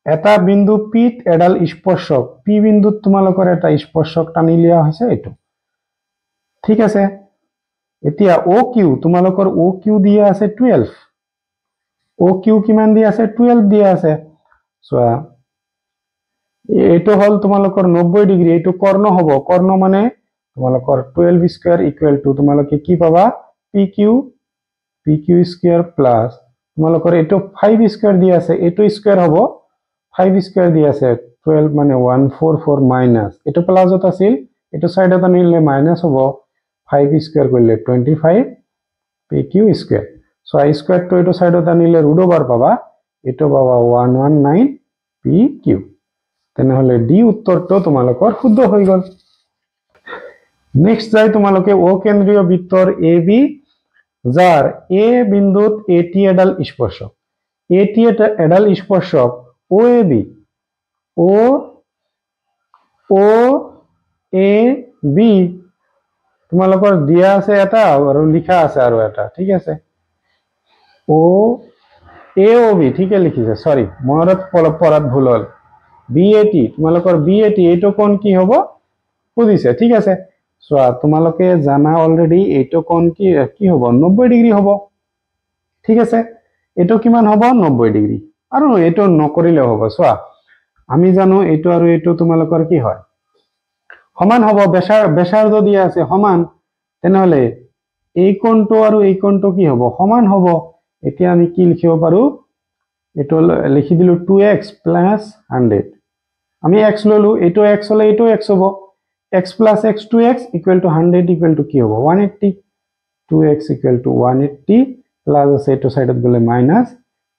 এটা বিন্দু পিত এডাল স্পর্শক পি বিন্দুত তোমালোকৰ এটা স্পৰ্শক টানি লিয়া হৈছে এটো ঠিক আছে এতিয়া OQ তোমালোকৰ OQ দিয়া আছে 12 OQ কিমান দিয়া আছে 12 দিয়া আছে সোয়া এটো হল তোমালোকৰ 90 ডিগ্ৰী এটো কৰ্ণ হ'ব কৰ্ণ মানে তোমালোকৰ 12 স্কয়াৰ ইকুয়াল টু তোমালোকে কি পাবা PQ স্কয়াৰ প্লাস তোমালোকৰ এটো 5 স্কয়ার দিয়া আছে এটো স্কয়ার হ'ব 5 স্কয়ার দিয়া আছে 12 মানে 144 মাইনাস এটো প্লাসত আছিল এটো সাইডত আনিলে মাইনাস হ'ব 5 স্কয়ার করলে 25 PQ square so I square তো এটো সাইডত আনিলে √ ওভার পাবা এটো পাবা 119 PQ তেনেহলে ডি উত্তৰটো তোমালোকৰ শুদ্ধ হৈ গল নেক্সট যাই তোমালোকে ও কেন্দ্ৰীয় বৃত্তৰ AB যাৰ A বিন্দুত AT এডাল স্পৰ্শক AT এডাল স্পৰ্শক OAB OAB তোমালোকৰ দিয়া আছে এটা আৰু লিখা আছে আৰু এটা ঠিক আছে AOB ঠিকে লিখিছে সৰি মনত পড়াত ভুল হল BAT তোমালোকৰ BAT এইটো কোণ কি হ'ব বুজিছে ঠিক আছে সোয়া তোমালোকে জানা অলরেডি এইটো কোণ কি হ'ব 90 ডিগ্ৰী হ'ব ঠিক আছে এইটো কিমান হ'ব 90 ডিগ্ৰী আৰু এইটো নকৰিলে হ'ব সোয়া আমি জানো এইটো আৰু এইটো তোমালোকৰ কি হয় সমান হ'ব ব্যাসাৰ্ধ দিয়া আছে সমান তেনেহলে এই কোণটো আৰু এই কোণটো কি হ'ব সমান হ'ব এতিয়া আমি কি লিখিব পাৰো এটো লিখি দিলো 2x + 100 আমি x ললো এটো x হলে এটো x হ'ব x + x 2x = 100 = কি হ'ব 180 2x = 180 প্লাস আছে এটো সাইডত গলে মাইনাস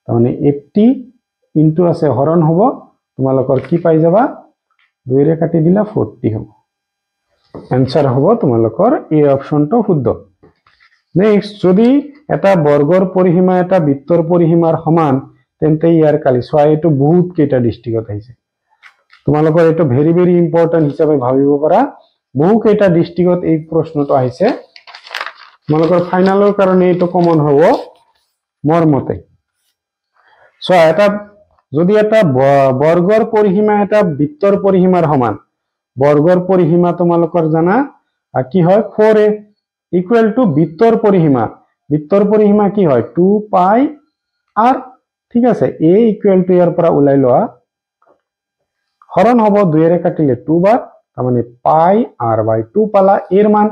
তাহলে 80 ইনটু আছে হরণ হ'ব তোমালোকৰ কি পাই যাবা 2 ৰে কাটি দিলা 40 হ'ব आंसर হ'ব তোমালোকৰ এই অপশনটো শুদ্ধ নেক্সট যদি এটা বৰ্গৰ পৰিসীমা এটা বৃত্তৰ পৰিসীমাৰ সমান তেন্তে ইয়াৰ কালি সোয়া এটো বহুত কেটা ডিস্ট্ৰিক্টত আহিছে তোমালোকৰ এইটো ভেৰি ভেৰি ইম্পৰ্টেন্ট হিচাপে ভাবিব পাৰা বহু কেইটা ডিস্ট্ৰিক্টত এই প্ৰশ্নটো আহিছে তোমালোকৰ ফাইনালৰ কাৰণে এইটো কমন হ'ব মোৰ মতে সো এটা যদি এটা বৰ্গৰ পৰিসীমা এটা বৃত্তৰ পৰিসীমাৰ সমান বৰ্গৰ পৰিসীমা তোমালোকৰ জানা কি হয় 4a ইকুৱেল টু বৃত্তৰ পৰিসীমা কি হয় 2 পাই r ঠিক আছে a ইকুৱেল টু ইয়াৰ পৰা ওলাই লোৱা হৰণ হ'ব 2 এৰে কাটিলে 2 বাৰ তাৰ মানে পাই r বাই 2 পালা এৰ মান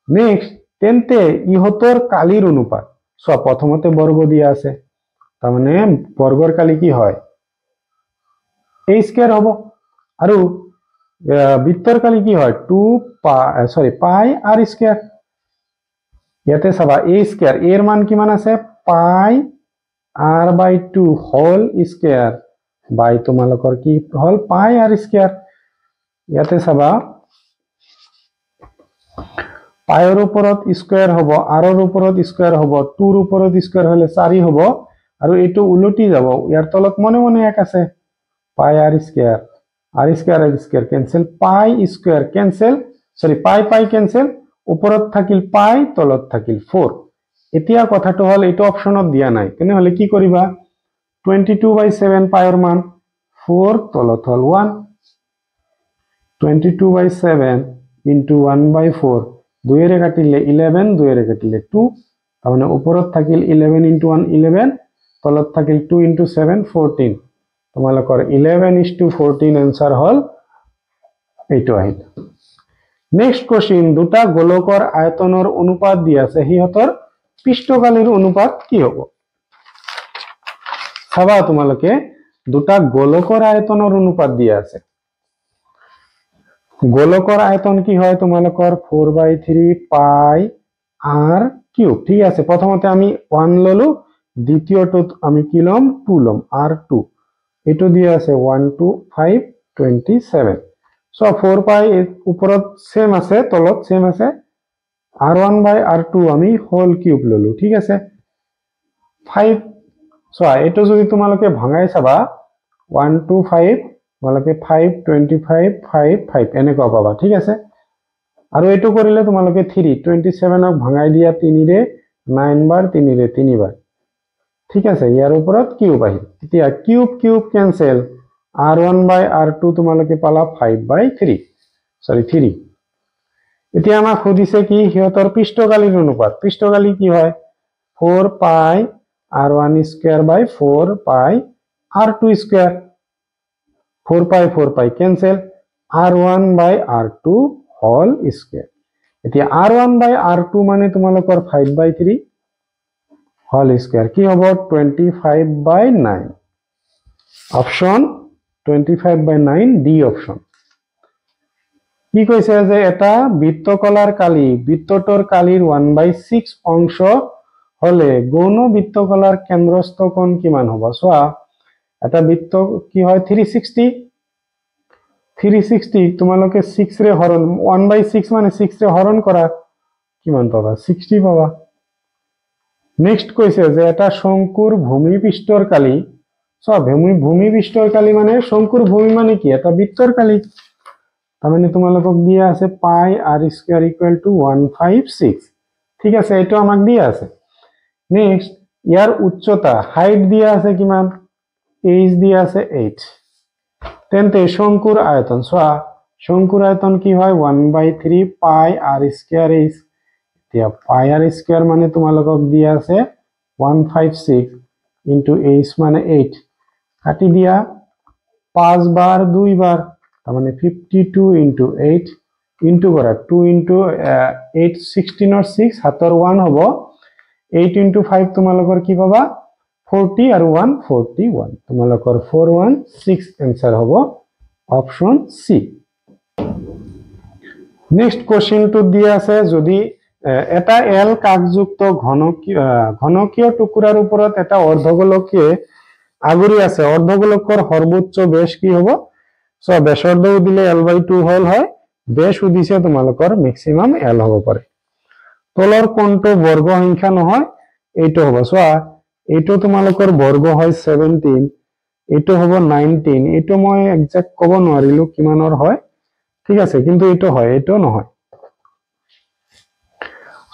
নেক্সট তেন্তে ইহতৰ কালিৰ অনুপাত সো প্ৰথমতে বৰ্গ দিয়া আছে তাৰ মানে বৰ্গৰ কালি কি হয় a স্কয়াৰ হ'ব আৰু বৃত্তৰ কালি কি হয় 2 পাই r স্কয়াৰ ইয়াতে চাবা a স্কয়াৰ এৰ মান কিমান আছে পাই r বাই 2 হোল স্কয়াৰ বাই তোমালোকৰ কি হল পাই r স্কয়াৰ ইয়াতে চাবা পাইৰ ওপৰত স্কয়াৰ হ'ব r ৰ ওপৰত স্কয়াৰ হ'ব 2 ৰ ওপৰত স্কয়াৰ হলে 4 হ'ব আৰু এটো উলটি যাব ইয়াৰ তলত মনে মনে এক আছে পাই r স্কয়াৰ ক্যান্সেল পাই স্কয়াৰ ক্যান্সেল পাই ক্যান্সেল ওপৰত থাকিল পাই তলত থাকিল 4 এতিয়া কথাটো হল এটো অপশনত দিয়া নাই তেনে হলে কি কৰিবা 22/7 পাইৰ মান 4 তলত হল 1 22/7 into 1/4 2 এৰে কাটিলে 11 2 এৰে কাটিলে 2 তাৰমানে ওপৰত থাকিল 11 into 1 11 তলত থাকিল 2 into 7 14 তোমালোকৰ 11:14 आंसर হল এইটো আহিল নেক্সট কোশ্চেন দুটা গোলকৰ আয়তনৰ অনুপাত দিয়া আছে হিহতৰ পৃষ্ঠকালীৰ অনুপাত কি হ'ব চাবা তোমালোকে দুটা গোলকৰ আয়তনৰ অনুপাত দিয়া আছে গোলকৰ আয়তন কি হয় তোমালোকৰ 4/3 পাই r কিউব ঠিক আছে প্ৰথমতে আমি 1 ললো দ্বিতীয়টোত আমি কি লম 2 লম r2 এটো দিয়া আছে 1 2 5 27 সো 4 পাই উপৰত সেম আছে তলত সেম আছে r1 বাই r2 আমি হোল কিউব ললো ঠিক আছে 5 সো এটো যদি তোমালোকে ভাঙাই চাবা 1 2 5 তোমালোকে 5 25 5 5 এনেকুৱা পাবা ঠিক আছে আৰু এটো কৰিলে তোমালোকে 3 27 ক ভাঙাই দিয়া 3 ৰে 9 বাৰ 3 ৰে 3 বাৰ ঠিক আছে ইয়াৰ ওপৰত কিউব আহিল এতিয়া কিউব ক্যান্সেল r1 বাই r2 তোমালোকে পালা 5/3 3 এতিয়া আমাক খুদিছে কি হিয়তৰ পৃষ্ঠকালীৰ অনুপাত পৃষ্ঠকালী কি হয় 4 পাই r1 স্কয়াৰ বাই 4 পাই r2 স্কয়াৰ 4 পাই ক্যান্সেল r1 বাই r2 হোল স্কয়াৰ এতিয়া r1 বাই r2 মানে তোমালোকৰ 5/3 হোল স্কয়াৰ কি হ'ব 25/9 অপশন 25/9 ডি অপশন কি কৈছে যে এটা বৃত্তকলাৰ কালি বৃত্তটোৰ কালিৰ 1/6 অংশ হলে গৌণ বৃত্তকলাৰ কেন্দ্ৰস্থ কোণ কিমান হ'ব সোৱা এটা বৃত্ত কি হয় 360 তোমালোকে 6 ৰে হৰণ 1/6 মানে 6 ৰে হৰণ কৰা কিমান পাবা 60 পাবা নেক্সট কৈছে যে এটা শঙ্কুৰ ভূমি পৃষ্ঠৰ কালি সো ভূমি পৃষ্ঠৰ কালি মানে শঙ্কুৰ ভূমি মানে কি এটা বৃত্তৰ কালি তাৰ মানে তোমালোকক দিয়া আছে পাই r স্কয়াৰ ইকুৱেল টু 156 ঠিক আছে এটো আমাক দিয়া আছে নেক্সট ইয়াৰ উচ্চতা হাইট দিয়া আছে কিমান h দিয়া আছে 8 তেন্তে শঙ্কুৰ আয়তন সোয়া শঙ্কুৰ আয়তন কি হয় 1/3 পাই r স্কয়াৰ h এতিয়া পাই r স্কয়াৰ মানে তোমালোকক দিয়া আছে 156 into h মানে 8 কাটি দিয়া 5 বাৰ 2 বাৰ তাৰ মানে 52 into 8 into কৰা 2 into 8 16 or 6 হাতৰ 1 হ'ব 8 into 5 তোমালোকৰ কি পাবা 40 আৰু 1 41 তোমালোকৰ 416 आंसर হ'ব অপশন সি নেক্সট কোশ্চেনটো দিয়া আছে যদি এটা এল কাকযুক্ত ঘনকীয় টুকুৰাৰ ওপৰত এটা অৰ্ধগোলকীয় আগুৰি আছে অৰ্ধগোলকৰ সৰ্বোচ্চ বেশ কি হ'ব সো ব্যাসাৰ্ধ দিলে l/2 হল হয় বেশ উদিছে তোমালোকৰ ম্যাক্সিমাম l হ'ব পাৰে তলৰ কোণটো বৰ্গ সংখ্যা নহয় এইটো হ'ব সোৱা এইটো তোমালোকৰ বৰ্গ হয় 17 এইটো হ'ব 19 এইটো মই এক্সাক্ট ক'ব নোৱাৰিলো কিমানৰ হয় ঠিক আছে কিন্তু এইটো হয় এইটো নহয়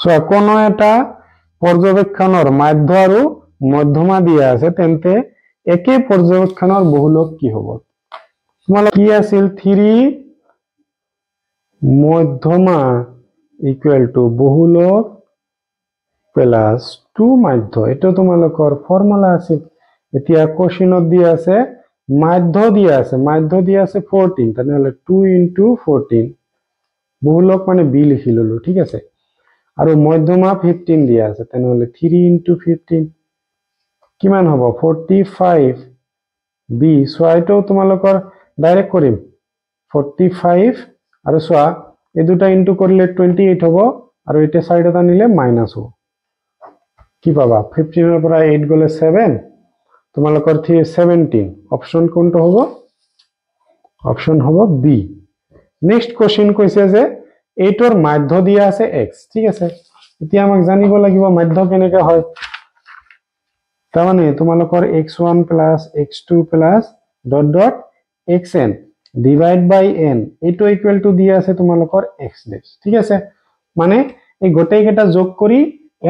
সো কোনো এটা পৰ্যবেক্ষণৰ মাধ্য আৰু মধ্যমা দিয়া আছে তেন্তে একে পৰ্যবেক্ষণৰ বহুলক কি হ'ব তোমালোক কি আছিল 3 মধ্যমা ইকুয়াল টু বহুলক প্লাস 2 মাধ্য এটা তোমালোকৰ ফৰ্মুলা আছিল এতিয়া কোশ্চেনত দিয়া আছে মাধ্য দিয়া আছে 14 তাহলে 2 into 14 বহুলক মানে b লিখি ললো ঠিক আছে আৰু মধ্যমা 15 দিয়া আছে তাহলে 3 into 15 কিমান হ'ব 45 b সোয়াইটো তোমালোকৰ ডাইৰেক্ট কৰিম 45 আৰু সোয়া এই দুটা ইনটু কৰিলে 28 হ'ব আৰু এটা সাইডত আনিলে মাইনাস হ'ব কি পাবা 15 এৰ পৰা 8 গলে 7 তোমালোকৰ 17 অপশন কোনটো হ'ব অপশন হ'ব বি নেক্সট কোশ্চেন কৈছে যে 8 এর মাধ্য দিয়া আছে x ঠিক আছে এতিয়া আমাক জানিব লাগিব মাধ্য কেনেকৈ হয় তাৰ মানে তোমালোকৰ x1 + x2 + dot dot xn divide by n এইটো ইকুয়াল টু দিয়া আছে তোমালোকৰ x ডেশ ঠিক আছে মানে এই গোটেই কেটা যোগ কৰি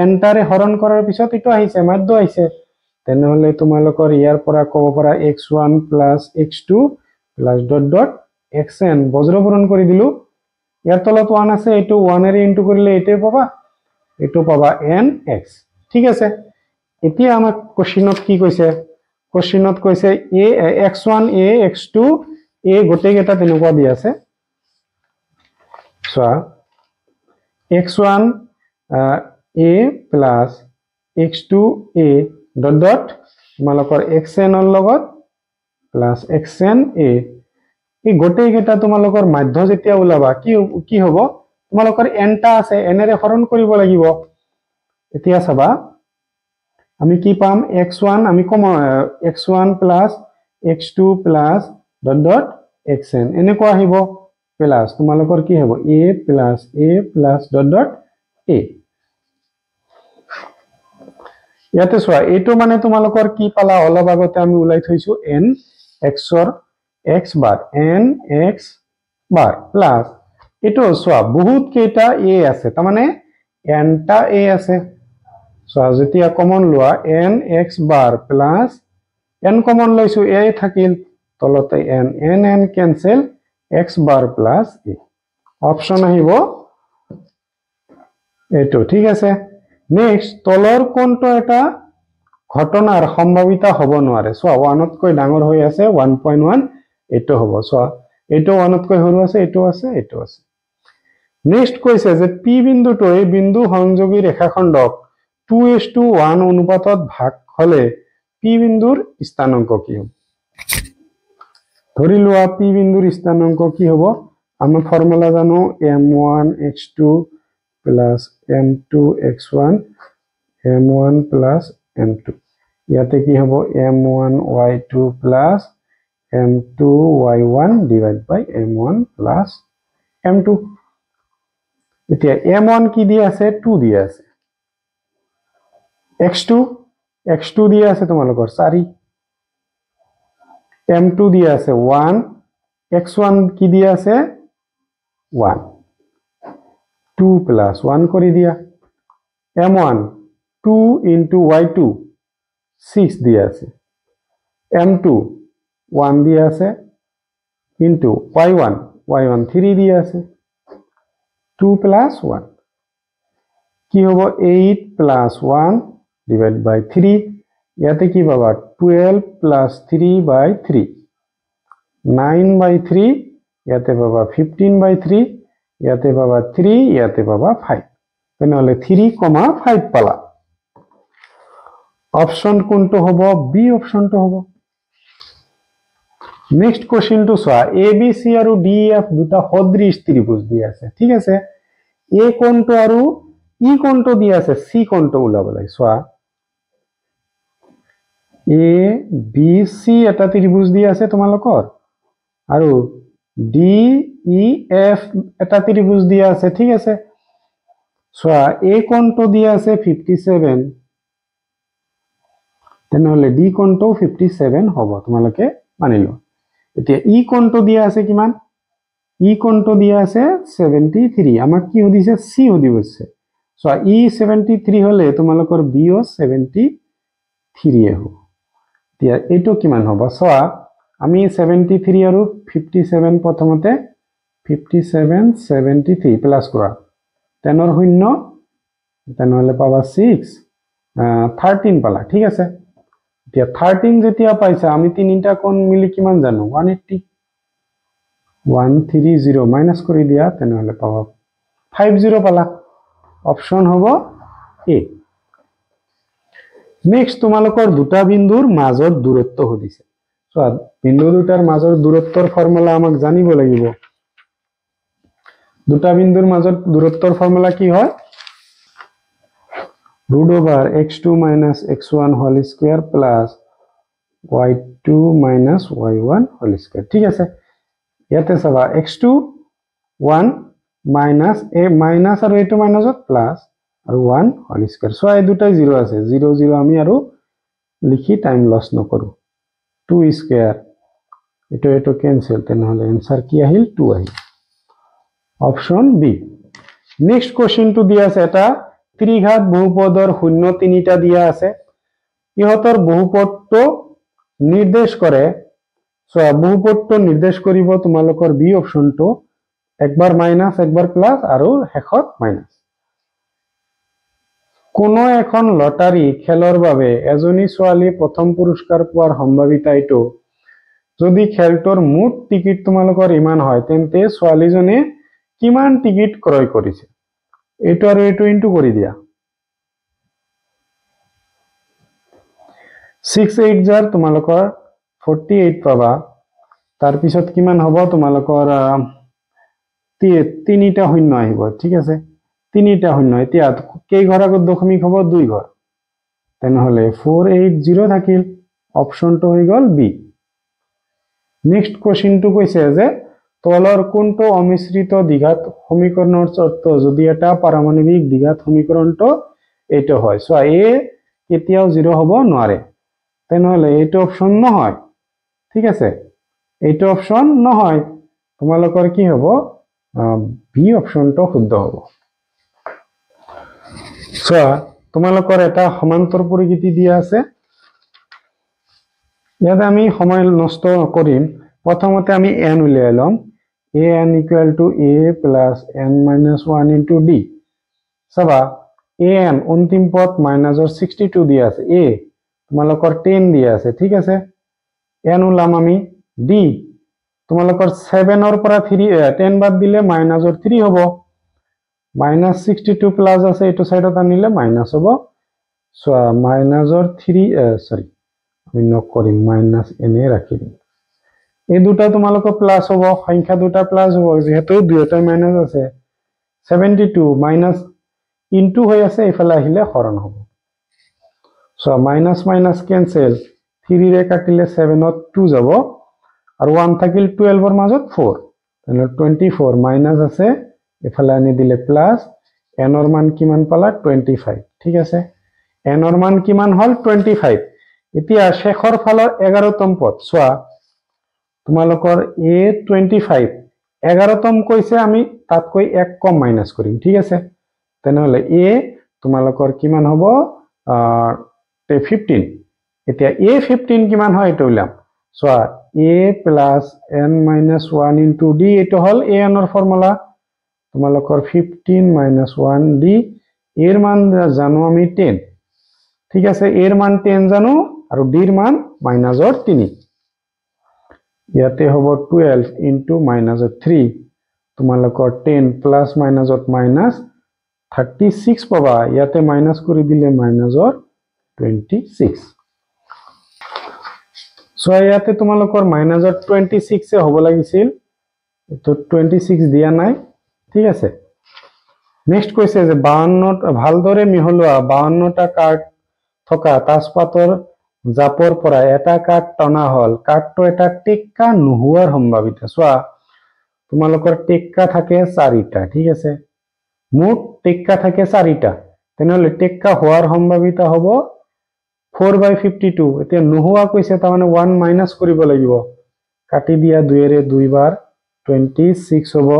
n টাৰে হৰণ কৰাৰ পিছত এটো আহিছে মাধ্য আহিছে তেনেহলে তোমালোকৰ ইয়াৰ পৰা ক'ব পৰা x1 + x2 + dot dot xn বজ্ৰপূৰণ কৰি দিলু ইয়াৰ তলত 1 আছে এটো 1 এৰ ইনটু কৰিলে এটো পাবা nx ঠিক আছে এতিয়া আমাক কোশ্চেনত কি কৈছে কোশ্চেনত কৈছে x1 a x2 a গোটেই কেটা তেনেকুৱা দি আছে so x1 a plus x2 a dot dot তোমালোকৰ xn ৰ লগত plus xn a এই গোটেই কেটা তোমালোকৰ মাধ্য যেতিয়া ওলাবা কি হ'ব তোমালোকৰ n টা আছে n এৰে হৰণ কৰিব লাগিব এতিয়া চাবা আমি কি পাম x1 আমি কম x1 plus x2 plus dot dot xn এনেকুৱা আহিব প্লাস তোমালোকৰ কি হ'ব a plus dot dot a ইয়াতে সোয়া এটো মানে তোমালোকৰ কি পালা অলপ আগতে আমি উলাই থৈছো n x ৰ x বাৰ n x বাৰ প্লাস এটো সোয়া বহুত কেটা a আছে তাৰ মানে n টা a আছে সোয়া যেতিয়া কমন লোৱা n x বার প্লাস n কমন লৈছো a থাকিল তলতে n cancel x bar plus a option আহিব এটো ঠিক আছে নেক্সট তলৰ কোনটো এটা ঘটনাৰ সম্ভাৱিতা হ'ব নোৱাৰে সো 1 তকৈ ডাঙৰ হৈ আছে 1.1 এটো হ'ব সো এটো 1 তকৈ সৰু আছে এটো আছে নেক্সট কৈছে যে p বিন্দুটো এই বিন্দু সংযোগী ৰেখাখণ্ডক 2:1 অনুপাতত ভাগ হলে p বিন্দুৰ স্থানাঙ্ক কি হ'ব ধৰি লোৱা p বিন্দুৰ স্থানাঙ্ক কি হ'ব আমি ফৰ্মুলা জানো m1 x2 plus m2 x1 m1 plus m2 ইয়াতে কি হ'ব m1 y2 plus m2 y1 divided by m1 plus m2 এতিয়া m1 কি দিয়া আছে 2 দিয়া আছে x2 দিয়া আছে তোমালোকৰ 4 m2 দিয়া আছে 1 x1 কি দিয়া আছে 1 2 plus 1 কৰি দিয়া m1 2 into y2 6 দিয়া আছে m2 1 দিয়া আছে into y1 3 দিয়া আছে 2 plus 1 কি হ'ব 8 plus 1 divided by 3 ইয়াতে কি পাবা 12 plus 3 by 3 9 by 3 ইয়াতে পাবা 15 by 3 ইয়াতে পাবা 3 ইয়াতে পাবা 5 তেনেহলে 3,5 পালা অপশন কোনটো হ'ব বি অপশনটো হ'ব নেক্সট কোশ্চেনটো চোৱা এ বি সি আৰু ডি এফ দুটা সদৃশ ত্ৰিভুজ দি আছে ঠিক আছে এ কোণটো আৰু ই কোণটো দি আছে সি কোণটো ওলাব লাগে চোৱা এ বি সি এটা ত্ৰিভুজ দি আছে তোমালোকৰ আৰু ডি ই এফ এটা ত্ৰিভুজ দি আছে ঠিক আছে চোৱা এ কোণটো দি আছে 57 তেনেহলে ডি কোণটো 57 হ'ব তোমালোকে মানি লোৱা এতিয়া ই কোণটো দিয়া আছে কিমান ই কোণটো দিয়া আছে 73 আমাক কি সুধিছে সি সুধিছে সো ই 73 হলে তোমালোকৰ বিও 73 হ'ব এতিয়া এইটো কিমান হ'ব চোৱা আমি 73 আৰু 57 প্ৰথমতে 57 73 প্লাস কৰা 10 ৰ শূন্য তেনেহলে পাবা 6 13 পালা ঠিক আছে এতিয়া 13 যেতিয়া পাইছা আমি তিনিটা কোণ মিলি কিমান জানো 180 130 মাইনাস কৰি দিয়া তেনেহলে পাবা 50 পালা অপশন হ'ব এ নেক্সট তোমালোকৰ দুটা বিন্দুৰ মাজৰ দূৰত্ব সুধিছে চোৱা বিন্দু দুটাৰ মাজৰ দূৰত্বৰ ফৰ্মুলা আমাক জানিব লাগিব দুটা বিন্দুৰ মাজৰ দূৰত্বৰ ফৰ্মুলা কি হয় √(x2 - x1) whole square plus y2 - y1 whole square ঠিক আছে ইয়াতে চাবা x2 1 মাইনাস a মাইনাস আৰু এটো মাইনাসত প্লাস আৰু 1 হোল স্কয়াৰ সো এই দুটাই 0 আছে 0 0 আমি আৰু লিখি টাইম লস নকৰো 2 স্কয়ার এটো ক্যান্সেল তেনেহলে आंसर কি আহিল 2 আহিল option B next question two দিয়া আছে এটা ত্ৰিঘাত বহুপদৰ শূন্য তিনিটা দিয়া আছে ইহতৰ বহুপদটো নিৰ্দেশ কৰে সো বহুপদটো নিৰ্দেশ কৰিব তোমালোকৰ বি অপশনটো একবাৰ মাইনাস একবাৰ প্লাস আৰু হেকত মাইনাস কোনো এখন লটাৰী খেলৰ বাবে এজনী ছোৱালী প্ৰথম পুৰস্কাৰ পোৱাৰ সম্ভাৱিতাটো যদি খেলটোৰ মুঠ টিকিট তোমালোকৰ ইমান হয় তেন্তে ছোৱালীজনী কিমান টিকিট ক্ৰয় কৰিছে এটো আৰু এটো ইনটু কৰি দিয়া 6 8 জাৰ তোমালোকৰ 48 পাবা তাৰ পিছত কিমান হ'ব তোমালোকৰ তিনিটা শূন্য আহিব ঠিক আছে তিনিটা শূন্য এতিয়া কেই ঘৰ আগত দশমিক হ'ব দুই ঘৰ তেনেহলে 480 থাকিল অপশনটো হৈ গল বি নেক্সট কোশ্চেনটো কৈছে যে তলৰ কোনটো অমিশ্ৰিত দ্বিঘাত সমীকৰণৰ চৰ্ত যদি এটা পাৰমাণবিক দ্বিঘাত সমীকৰণটো এটো হয় সো এ কেতিয়াও 0 হ'ব নোৱাৰে তেনেহলে এইটো অপশন নহয় ঠিক আছে এইটো অপশন নহয় তোমালোকৰ কি হ'ব বি অপশনটো শুদ্ধ হ'ব সো তোমালোকৰ এটা সমান্তৰ পৰিগিতি দিয়া আছে ইয়াত আমি সময় নষ্ট কৰিম প্ৰথমতে আমি n উলিয়াই লম an = a + n - 1 * d সবা an অন্তিম পদ মাইনাসৰ 62 দিয়া আছে a তোমালোকৰ 10 দিয়া আছে ঠিক আছে n উলাম আমি d তোমালোকৰ 7 ৰ পৰা 10 বাদ দিলে মাইনাসৰ 3 হ'ব -62 প্লাস আছে এটো সাইডত আনিলে মাইনাস হ'ব সো মাইনাসৰ 3 সৰি আমি নকৰিম মাইনাস এনে ৰাখি দিম এই দুটা তোমালোকৰ প্লাস হ'ব সংখ্যা দুটা প্লাস হ'ব যেহেতু দুইটা মাইনাস আছে 72 মাইনাস ইনটু হৈ আছে ইফালে আহিলে হৰণ হ'ব সো মাইনাস মাইনাস ক্যান্সেল 3 ৰে কাটিলে 7 ত 2 যাব আৰু 1 থাকিল 12 ৰ মাজত 4 তেনে 24 মাইনাস আছে ইফালে আনি দিলে প্লাস n ৰ মান কিমান পালা 25 ঠিক আছে n ৰ মান কিমান হল 25 এতিয়া শেষৰ ফালৰ 11তম পদ সোৱা তোমালোকৰ a25 11তম কৈছে আমি তাতকৈ এক কম মাইনাস কৰিম ঠিক আছে তেনেহলে a তোমালোকৰ কিমান হ'ব 15 এতিয়া a15 কিমান হয় এটো উলাম সোৱা a + n - 1 * d এটো হল an ৰ ফৰ্মুলা তোমালোকৰ 15 - 1 d এর মান জানো আমি 10 ঠিক আছে এর মান 10 জানো আৰু d এৰ মান -3 ইয়াতে হ'ব 12 * -3 তোমালোকৰ 10 প্লাস মাইনাসত মাইনাস 36 পাবা ইয়াতে মাইনাস কৰি দিলে -26 সো ইয়াতে তোমালোকৰ -26 এ হ'ব লাগিছিল তো 26 দিয়া নাই ঠিক আছে নেক্সট কৈছে যে 52 ভালদৰে মিহলোৱা 52টা কাৰ্ড থকা তাজপাতৰ জাপৰ পৰা এটা কাৰ্ড টনা হল কাৰ্ডটো এটা টেক্কা নোহোৱাৰ সম্ভাৱিতা সোৱা তোমালোকৰ টেক্কা থাকে 4টা ঠিক আছে মুঠ টেক্কা থাকে 4টা তেনেহলে টেক্কা হোৱাৰ সম্ভাৱিতা হ'ব 4/52 এতিয়া নোহোৱা কৈছে তাৰ মানে 1 মাইনাস কৰিব লাগিব কাটি দিয়া 2 এৰে 2 বাৰ 26 হ'ব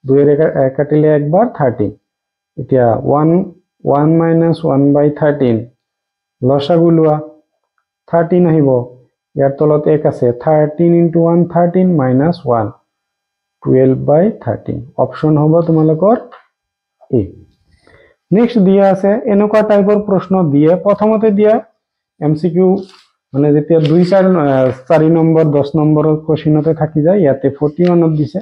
2 এৰে কাটিলে একবাৰ 13 এতিয়া 1 minus 1/13 লসাগু লোৱা 13 আহিব ইয়াৰ তলত 1 আছে 13 into 1 13 minus 1 12/13 অপশন হ'ব তোমালোকৰ এ নেক্সট দিয়া আছে এনেকুৱা টাইপৰ প্ৰশ্ন দিয়ে প্ৰথমতে দিয়া এমসিকিউ মানে যেতিয়া 2 4 নম্বৰ 10 নম্বৰৰ কোশ্চেনতে থাকি যায় ইয়াতে 41 ত দিছে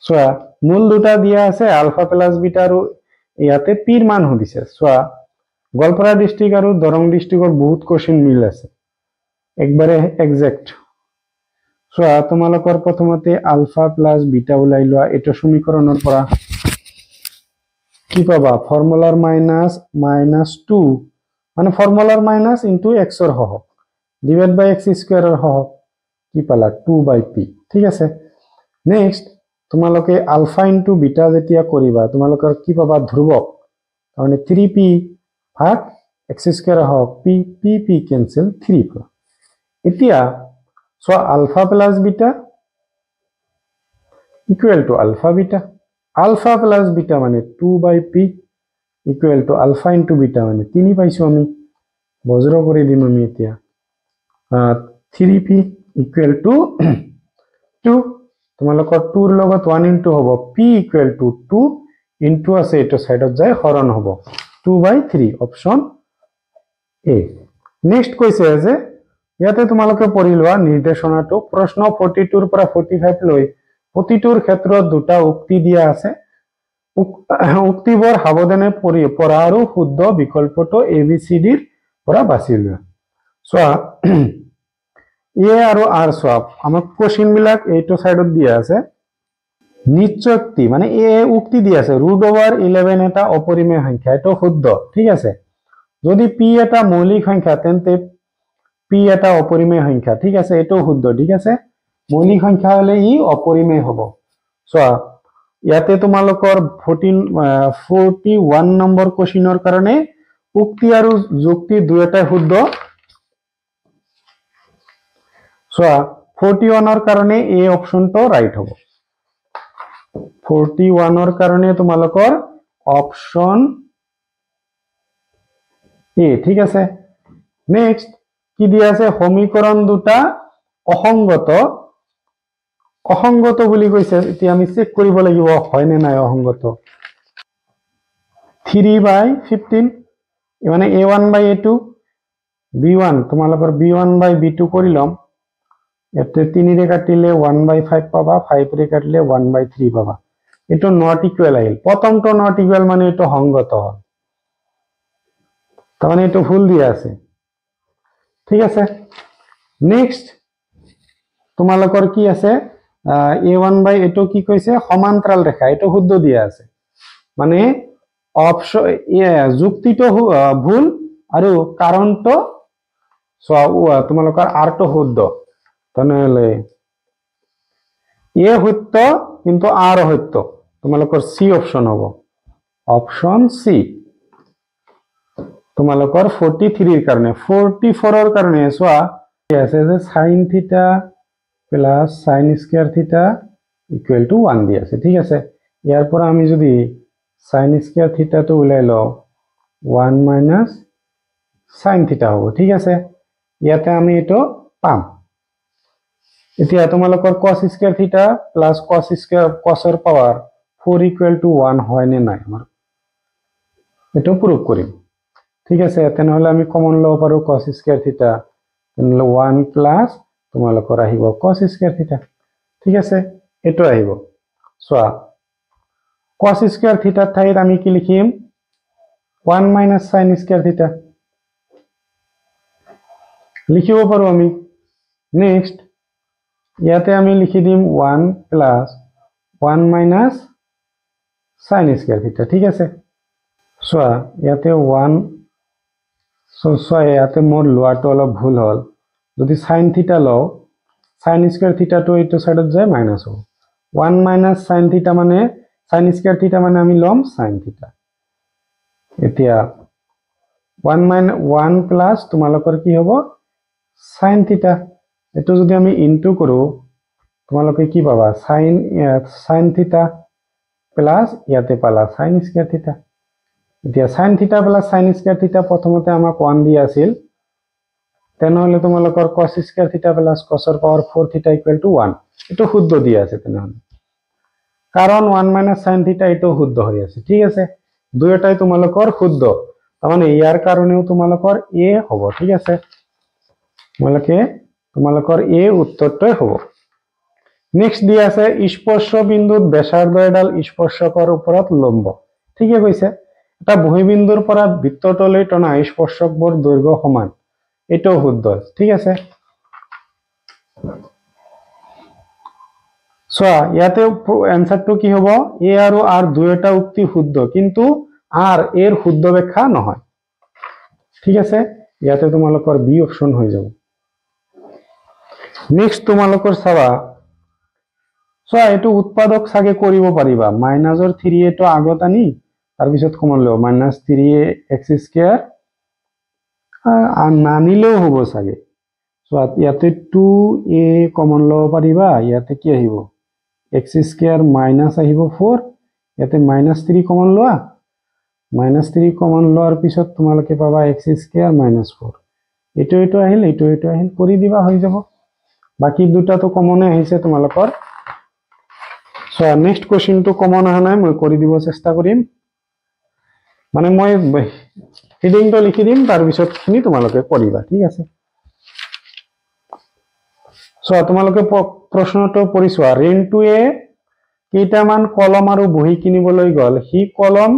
সোয়া মূল দুটা দিয়া আছে আলফা প্লাস বিটা আৰু ইয়াতে পিৰ মান দিছে সোয়া গোৱালপাৰা ডিস্ট্ৰিক্ট আৰু দৰং ডিস্ট্ৰিক্টৰ বহুত কোশ্চেন মিল আছে একবাৰে এক্সাক্ট সোয়া তোমালোকৰ প্ৰথমতে আলফা প্লাস বিটা উলাই লোৱা এটা সমীকৰণৰ পৰা কি পাবা ফর্মুলার -2 মানে ফর্মুলার মাইনাস ইনটু x এর হহক ডিভাইড বাই x স্কয়ার এর হহক কি পালা 2/p ঠিক আছে নেক্সট তোমালোকে আলফা ইনটু বিটা যেতিয়া কৰিবা তোমালোকৰ কি পাবা ধ্ৰুবক মানে 3p ভাগ x স্কয়ার হওক p ক্যান্সেল 3 পাবা এতিয়া so alpha plus beta equal to alpha beta alpha plus beta মানে 2/p equal to alpha into beta মানে 3 পাইছো আমি বজ্র কৰি দিম আমি এতিয়া 3p ইকুয়াল টু 2 তোমালোকৰ 2 ৰ লগত 1 ইনটু হ'ব p ইকুয়াল টু 2 ইনটু আছে এটো সাইডত যায় হৰণ হ'ব 2/3 অপশন এ নেক্সট কৈছে যে ইয়াতে তোমালোকে পঢ়ি লোৱা নিৰ্দেশনাটো প্ৰশ্ন 42 ৰ পৰা 45 লৈ প্ৰতিটোৰ ক্ষেত্ৰত দুটা উক্তি দিয়া আছে উক্তিবোৰ সাৱধানে পঢ়া আৰু শুদ্ধ বিকল্পটো ABCD ৰ পৰা বাছি লোৱা সোয়া এ আৰু আৰ সোয়া আমাক কোশ্চেন বিলাক এইটো সাইডত দিয়া আছে নিশ্চয়ক্তি মানে এ উক্তি দিয়া আছে √11 এটা অপরিমেয় সংখ্যা এটা শুদ্ধ ঠিক আছে যদি p এটা মৌলিক সংখ্যা তেন্তে p এটা অপরিমেয় সংখ্যা ঠিক আছে এটাও শুদ্ধ ঠিক আছে মৌলিক সংখ্যা হলে ই অপরিমেয় হ'ব সোয়া ইয়াতে তোমালোকৰ 41 নম্বৰ কোশ্চেনৰ কাৰণে উক্তি আৰু যুক্তি দুয়োটাই শুদ্ধ সোয়া 41 ৰ কাৰণে এই অপশনটো ৰাইট হ'ব 41 ৰ কাৰণে তোমালোকৰ অপশন এ ঠিক আছে নেক্সট কি দিয়া আছে সমীকৰণ দুটা অসংগত বুলি কৈছে এতিয়া আমি চেক কৰিব লাগিব হয় নে নাই অসংগত 3/15 মানে a1/a2 b1 তোমালোকৰ b1/b2 কৰি লম এতে 3 ৰে কাটিলে 1/5 পাবা 5 ৰে কাটিলে 1/3 পাবা এটো নট ইকুয়াল আহিল প্ৰথমটো নট ইকুয়াল মানে এটো সংগত হল তাৰ মানে এটো ভুল দিয়া আছে ঠিক আছে নেক্সট তোমালোকৰ কি আছে a1/a2 কি কৈছে সমান্তৰাল ৰেখা এটো শুদ্ধ দিয়া আছে মানে অপশন যুক্তিটো ভুল আৰু কাৰণটো তোমালোকৰ আৰটো শুদ্ধ তাহলে এ সত্য কিন্তু আৰ সত্য তোমালোকৰ সি অপশন হ'ব অপশন সি তোমালোকৰ 43 ৰ কাৰণে 44 ৰ কাৰণে সোয়া কি আছে যে sin থিটা প্লাস sin স্কয়াৰ থিটা ইকুয়াল টু 1 দি আছে ঠিক আছে ইয়াৰ পৰা আমি যদি sin স্কয়ার থিটা তো উলাই লও 1 মাইনাস sin থিটা হ'ব ঠিক আছে ইয়াতে আমি এটো পাম এতিয়া তোমালোকৰ cos স্কয়াৰ থিটা প্লাস cos স্কয়াৰ cos এৰ পাওয়াৰ 4 ইকুয়াল টু 1 হয় নে নাই আমাৰ এটো প্ৰুফ কৰিম ঠিক আছে তেনেহলে আমি কমন লব পাৰো cos স্কয়াৰ থিটা তেনেহলে 1 প্লাস তোমালোকৰ আহিব cos স্কয়ার থিটা ঠিক আছে এটো আহিব সোয়া cos স্কয়ার থিটা ঠাইত আমি কি লিখিম 1 মাইনাস sin স্কয়ার থিটা লিখিব পাৰো আমি নেক্সট ইয়াতে আমি লিখি দিম 1 প্লাস 1 মাইনাস sin স্কয়ার থিটা ঠিক আছে সোয়া ইয়াতে 1 সোয়া ইয়াতে মোর লোৱাটো অলপ ভুল হল যদি sin থিটা লও sin স্কয়ার থিটা তো এইটো সাইডত যায় মাইনাস হ'ব 1 মাইনাস sin থিটা মানে sin স্কয়ার থিটা মানে আমি লম sin থিটা এতিয়া 1 প্লাস তোমালোকৰ কি হ'ব sin থিটা এটো যদি আমি ইনটু কৰো তোমালোকে কি পাবা sin থিটা প্লাস ইয়াতে পালা sin স্কয়াৰ থিটা এতিয়া sin থিটা প্লাস sin স্কয়াৰ থিটা প্ৰথমতে আমাক 1 দি আছিল তেনেহলে তোমালোকৰ cos স্কয়াৰ থিটা প্লাস cos ৰ পাৱাৰ 4 থিটা ইকুৱেল টু 1 এটো শুদ্ধ দি আছে তেনেহলে কাৰণ 1 মাইনাস sin থিটা এটো শুদ্ধ হৈ আছে ঠিক আছে দুয়োটাই তোমালোকৰ শুদ্ধ মানে ইয়াৰ কাৰণেও তোমালোকৰ a হ'ব ঠিক আছে তোমালোকৰ a উত্তৰটো হ'ব নেক্সট দি আছে স্পৰ্শ বিন্দুত ব্যাসাৰ্ধ এডাল স্পৰ্শকৰ ওপৰত লম্ব ঠিকই কৈছে এটা বহিবিন্দুৰ পৰা বৃত্তটোলৈ টনা স্পৰ্শকবোৰ দৈৰ্ঘ্য সমান এটো শুদ্ধ ঠিক আছে সোয়া ইয়াতে অ্যানসাৰটো কি হ'ব a আৰু r দুয়োটা উক্তি শুদ্ধ কিন্তু r এৰ শুদ্ধ ব্যাখ্যা নহয় ঠিক আছে ইয়াতে তোমালোকৰ বি অপশন হৈ যাব নেক্সট তোমালোকৰ চাবা সোয়া এটো উৎপাদক সাগে কৰিব পাৰিবা মাইনাসৰ 3a টো আগত আনি তাৰ পিছত কমন লও -3a x² আর না নিলেও হ'ব সাগে সোয়া ইয়াতে 2a কমন লব পাৰিবা ইয়াতে কি আহিব x² মাইনাস আহিব 4 ইয়াতে -3 কমন লোৱা -3 কমন লোৱাৰ পিছত তোমালোকে পাবা x² -4 এটো আহিল কৰি দিবা হৈ যাব বাকি দুটা তো কমনে আহিছে তোমালোকৰ সো নেক্সট কোশ্চেন তো কমন আহা নাই মই কৰি দিব চেষ্টা কৰিম মানে মই হেডিং তো লিখি দিম তাৰ পিছত খিনি তোমালোকে কৰিবা ঠিক আছে সো তোমালোকে প্ৰশ্নটো পৰিছোৱা ৰেন্টুৱে কেইটামান কলম আৰু বহি কিনিবলৈ গল হি কলম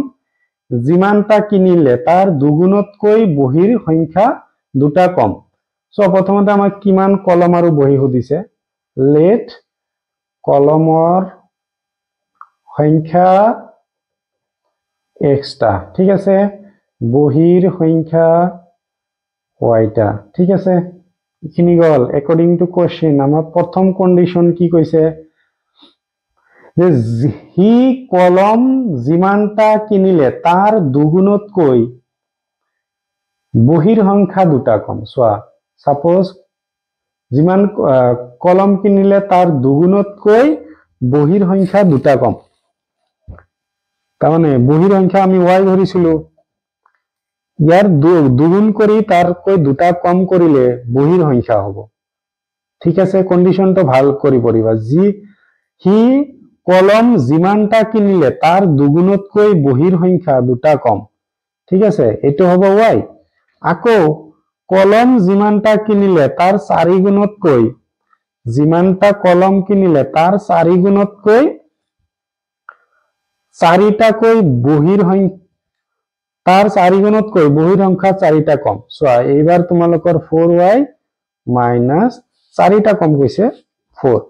যিমানটা কিনিলে তাৰ দুগুণতকৈ বহিৰ সংখ্যা দুটা কম সো প্ৰথমতে আমাক কিমান কলম আৰু বহি সুধিছে লেট কলমৰ সংখ্যা এক্সটা ঠিক আছে বহিৰ সংখ্যা ওয়াইটা ঠিক আছে ইখিনি গল অ্যাকৰ্ডিং টু কোশ্চেন আমাৰ প্ৰথম কন্ডিশন কি কৈছে যে হি কলম যিমানটা কিনিলে তাৰ দুগুণতকৈ বহিৰ সংখ্যা দুটা কম সোয়া সাপোজ যিমান কলম কিনিলে তাৰ দুগুণতকৈ বহিৰ সংখ্যা দুটা কম তাৰমানে বহিৰ সংখ্যা আমি y ধৰিছিলো ইয়াৰ দুগুণ কৰি তাৰকৈ দুটা কম কৰিলে বহিৰ সংখ্যা হ'ব ঠিক আছে কন্ডিশনটো ভাল কৰি পৰিবা জি হি কলম যিমানটা কিনিলে তাৰ দুগুণতকৈ বহিৰ সংখ্যা দুটা কম ঠিক আছে এটো হ'ব y আকৌ কলম যিমানটা কিনিলে তাৰ 4 গুণতকৈ যিমানটা কলম কিনিলে তাৰ 4 গুণতকৈ 4টাকৈ বহিৰ সংখ্যা তাৰ 4 গুণতকৈ বহিৰ সংখ্যা 4টা কম সোয়া এইবাৰ তোমালোকৰ 4y - 4টা কম কৈছে 4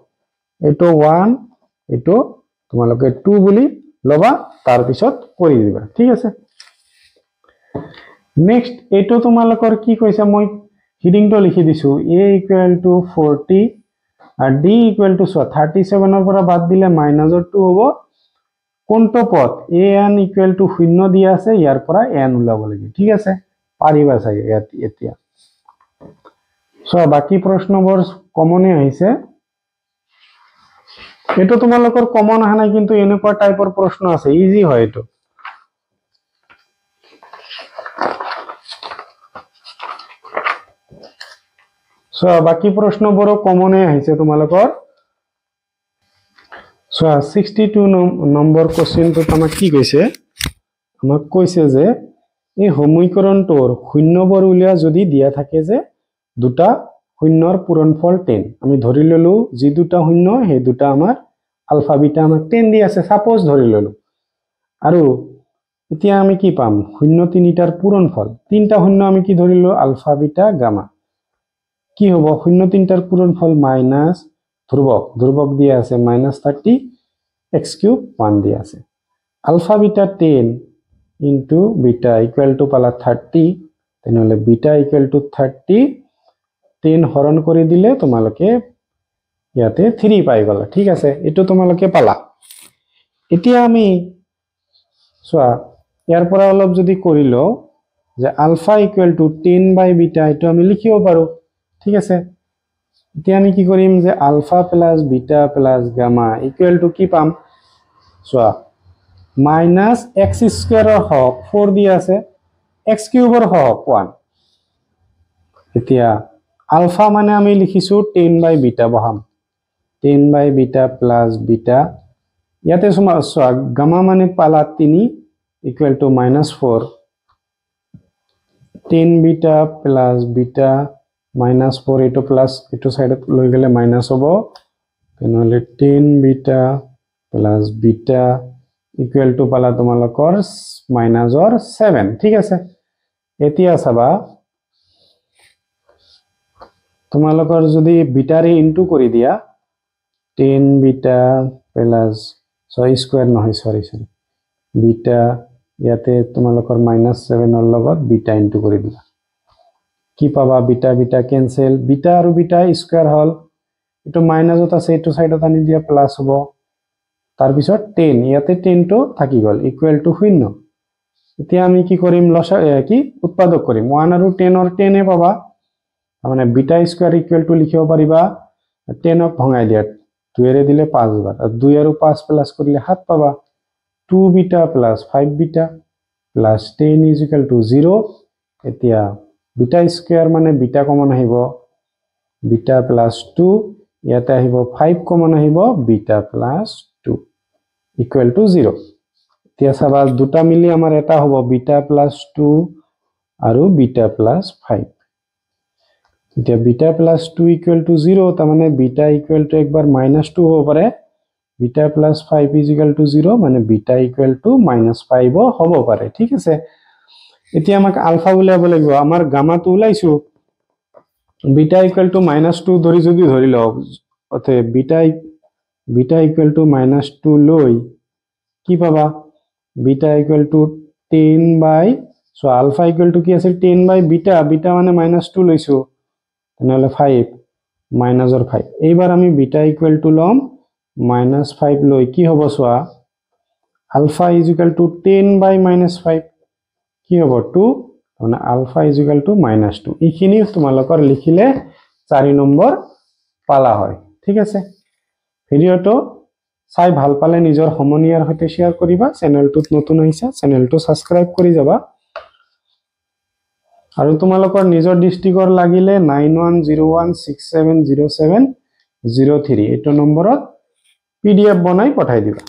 এটো 1 এটো তোমালোকে 2 বুলি লবা তাৰ পিছত কৰি দিবা ঠিক আছে নেক্সট এটো তোমালোকৰ কি কৈছে মই হেডিংটো লিখি দিছো a = 40 আৰ d = 37 ৰ পৰা বাদ দিলে -2 হ'ব কোনটো পদ an = 0 দিয়া আছে ইয়াৰ পৰা n উলাব লাগে ঠিক আছে পাৰিবা চাগে এতিয়া সো বাকি প্ৰশ্নবোৰ কমনে আহিছে এটো তোমালোকৰ কমন আহা নাই কিন্তু এনেকুৱা টাইপৰ প্ৰশ্ন আছে ইজি হয় এটো সো বাকি প্ৰশ্নবোৰ কমনে আহিছে তোমালোকৰ সো 62 নম্বৰ কোশ্চেনটো আমাক কি কৈছে আমাক কৈছে যে এই সমীকৰণটোৰ শূন্যবোৰ উলিয়া যদি দিয়া থাকে যে দুটা শূন্যৰ পূৰণফল 10 আমি ধৰি ললো যি দুটা শূন্য সেই দুটা আমাৰ আলফা বিটা আমাক 10 দি আছে সাপোজ ধৰি ললো আৰু এতিয়া আমি কি পাম শূন্য তিনিটাৰ পূৰণফল তিনটা শূন্য আমি কি ধৰিলো আলফা বিটা গামা কি হ'ব শূন্য তিনটাৰ পূৰণফল মাইনাস ধ্ৰুবক দিয়া আছে -30 x³ 1 দিয়া আছে ULFA beta 10 into beta equal to পালা 30 তেনেহলে beta equal to 30 10 হৰণ কৰি দিলে তোমালোকে ইয়াতে 3 পাই গলা ঠিক আছে এটো তোমালোকে পালা এতিয়া আমি সোয়া ইয়াৰ পৰা অলপ যদি কৰিলো যে alpha equal to 10 by beta এইটো আমি লিখিব পাৰো ঠিক আছে এতিয়া আমি কি কৰিম যে alpha plus beta plus gamma equal to কি পাম চোৱা মাইনাস x স্কয়াৰৰ হক 4 দিয়া আছে x কিউবৰ হক 1 এতিয়া আলফা মানে আমি লিখিছো 10 বাই বিটা বহাম 10 বাই বিটা প্লাস বিটা ইয়াতে চোৱা গামা মানে পালা 3 equal to -4 10 beta plus beta -4 এটো প্লাস এটো সাইডত লৈ গলে মাইনাস হ'ব তেনেহলে 10 beta plus beta equal two পালা তোমালোকৰ -7 ঠিক আছে এতিয়া চাবা তোমালোকৰ যদি বিটাৰে ইনটু কৰি দিয়া 10 বিটা প্লাস 6 স্কয়াৰ নহয় সৰি বিটা ইয়াতে তোমালোকৰ -7 ৰ লগত বিটা ইনটু কৰি দিলা কি পাবা বিটা বিটা ক্যান্সেল বিটা আৰু বিটা স্কয়ার হল এটো মাইনাসত আছে এটো সাইডত আনি দিয়া প্লাস হ'ব তাৰ পিছত 10 ইয়াতে 10 টো থাকি গল ইকুৱেল টু 0 এতিয়া আমি কি কৰিম লসা কি উৎপাদক কৰিম 1 আৰু 10 ৰ 10 এ পাবা মানে বিটা স্কয়াৰ ইকুৱেল টু লিখিব পাৰিবা 10 ক ভঙাই দিয়া 2 এৰে দিলে 5 বাৰ আৰু 2 আৰু 5 প্লাস কৰিলে 7 পাবা 2 beta plus 5 beta plus 10 is equal to 0 এতিয়া বিটা স্কয়ার মানে বিটা কমন আহিব বিটা প্লাস 2 ইয়াতে আহিব 5 কমন আহিব বিটা প্লাস 2 ইকুৱেল টু 0 এতিয়া চাবা দুটা মিলি আমাৰ এটা হ'ব বিটা প্লাস 2 আৰু বিটা প্লাস 5 এতিয়া বিটা প্লাস 2 ইকুৱেল টু 0 তাৰ মানে বিটা ইকুৱেল টু একবাৰ -2 হ'ব পাৰে beta plus 5 is equal to 0 মানে বিটা ইকুৱেল টু -5 হ'ব পাৰে ঠিক আছে এতিয়া আমাক আলফা উলাব লাগিব আমাৰ গামাটো উলাইছো বিটা ইকুৱেল টু -2 ধৰি যদি ধৰি লও অতে বিটা ইকুৱেল টু -2 লৈ কি পাবা beta equal to 10 by so alpha equal to কি আছিল 10 বাই বিটা বিটা মানে -2 লৈছো তেনেহলে 5 মাইনাসৰ 5 এইবাৰ আমি বিটা ইকুৱেল টু লম -5 লৈ কি হ'ব সোৱা আলফা ইজ ইকুৱেল টু 10 বাই -5 কি হ'ব 2 মানে আলফা ইজ ইকুৱেল টু -2 এইখিনি তোমালোকৰ লিখিলে 4 নম্বৰ পালা হয় ঠিক আছে ভিডিওটো চাই ভাল পালে নিজৰ সমনীয়াৰ সৈতে শেয়াৰ কৰিবা চেনেলটোত নতুন হৈছে চেনেলটো সাবস্ক্ৰাইব কৰি যাবা আৰু তোমালোকৰ নিজৰ ডিস্ট্ৰিক্টৰ লাগিলে 9101670703 এইটো নম্বৰত পিডিএফ বনাই পঠাই দিবা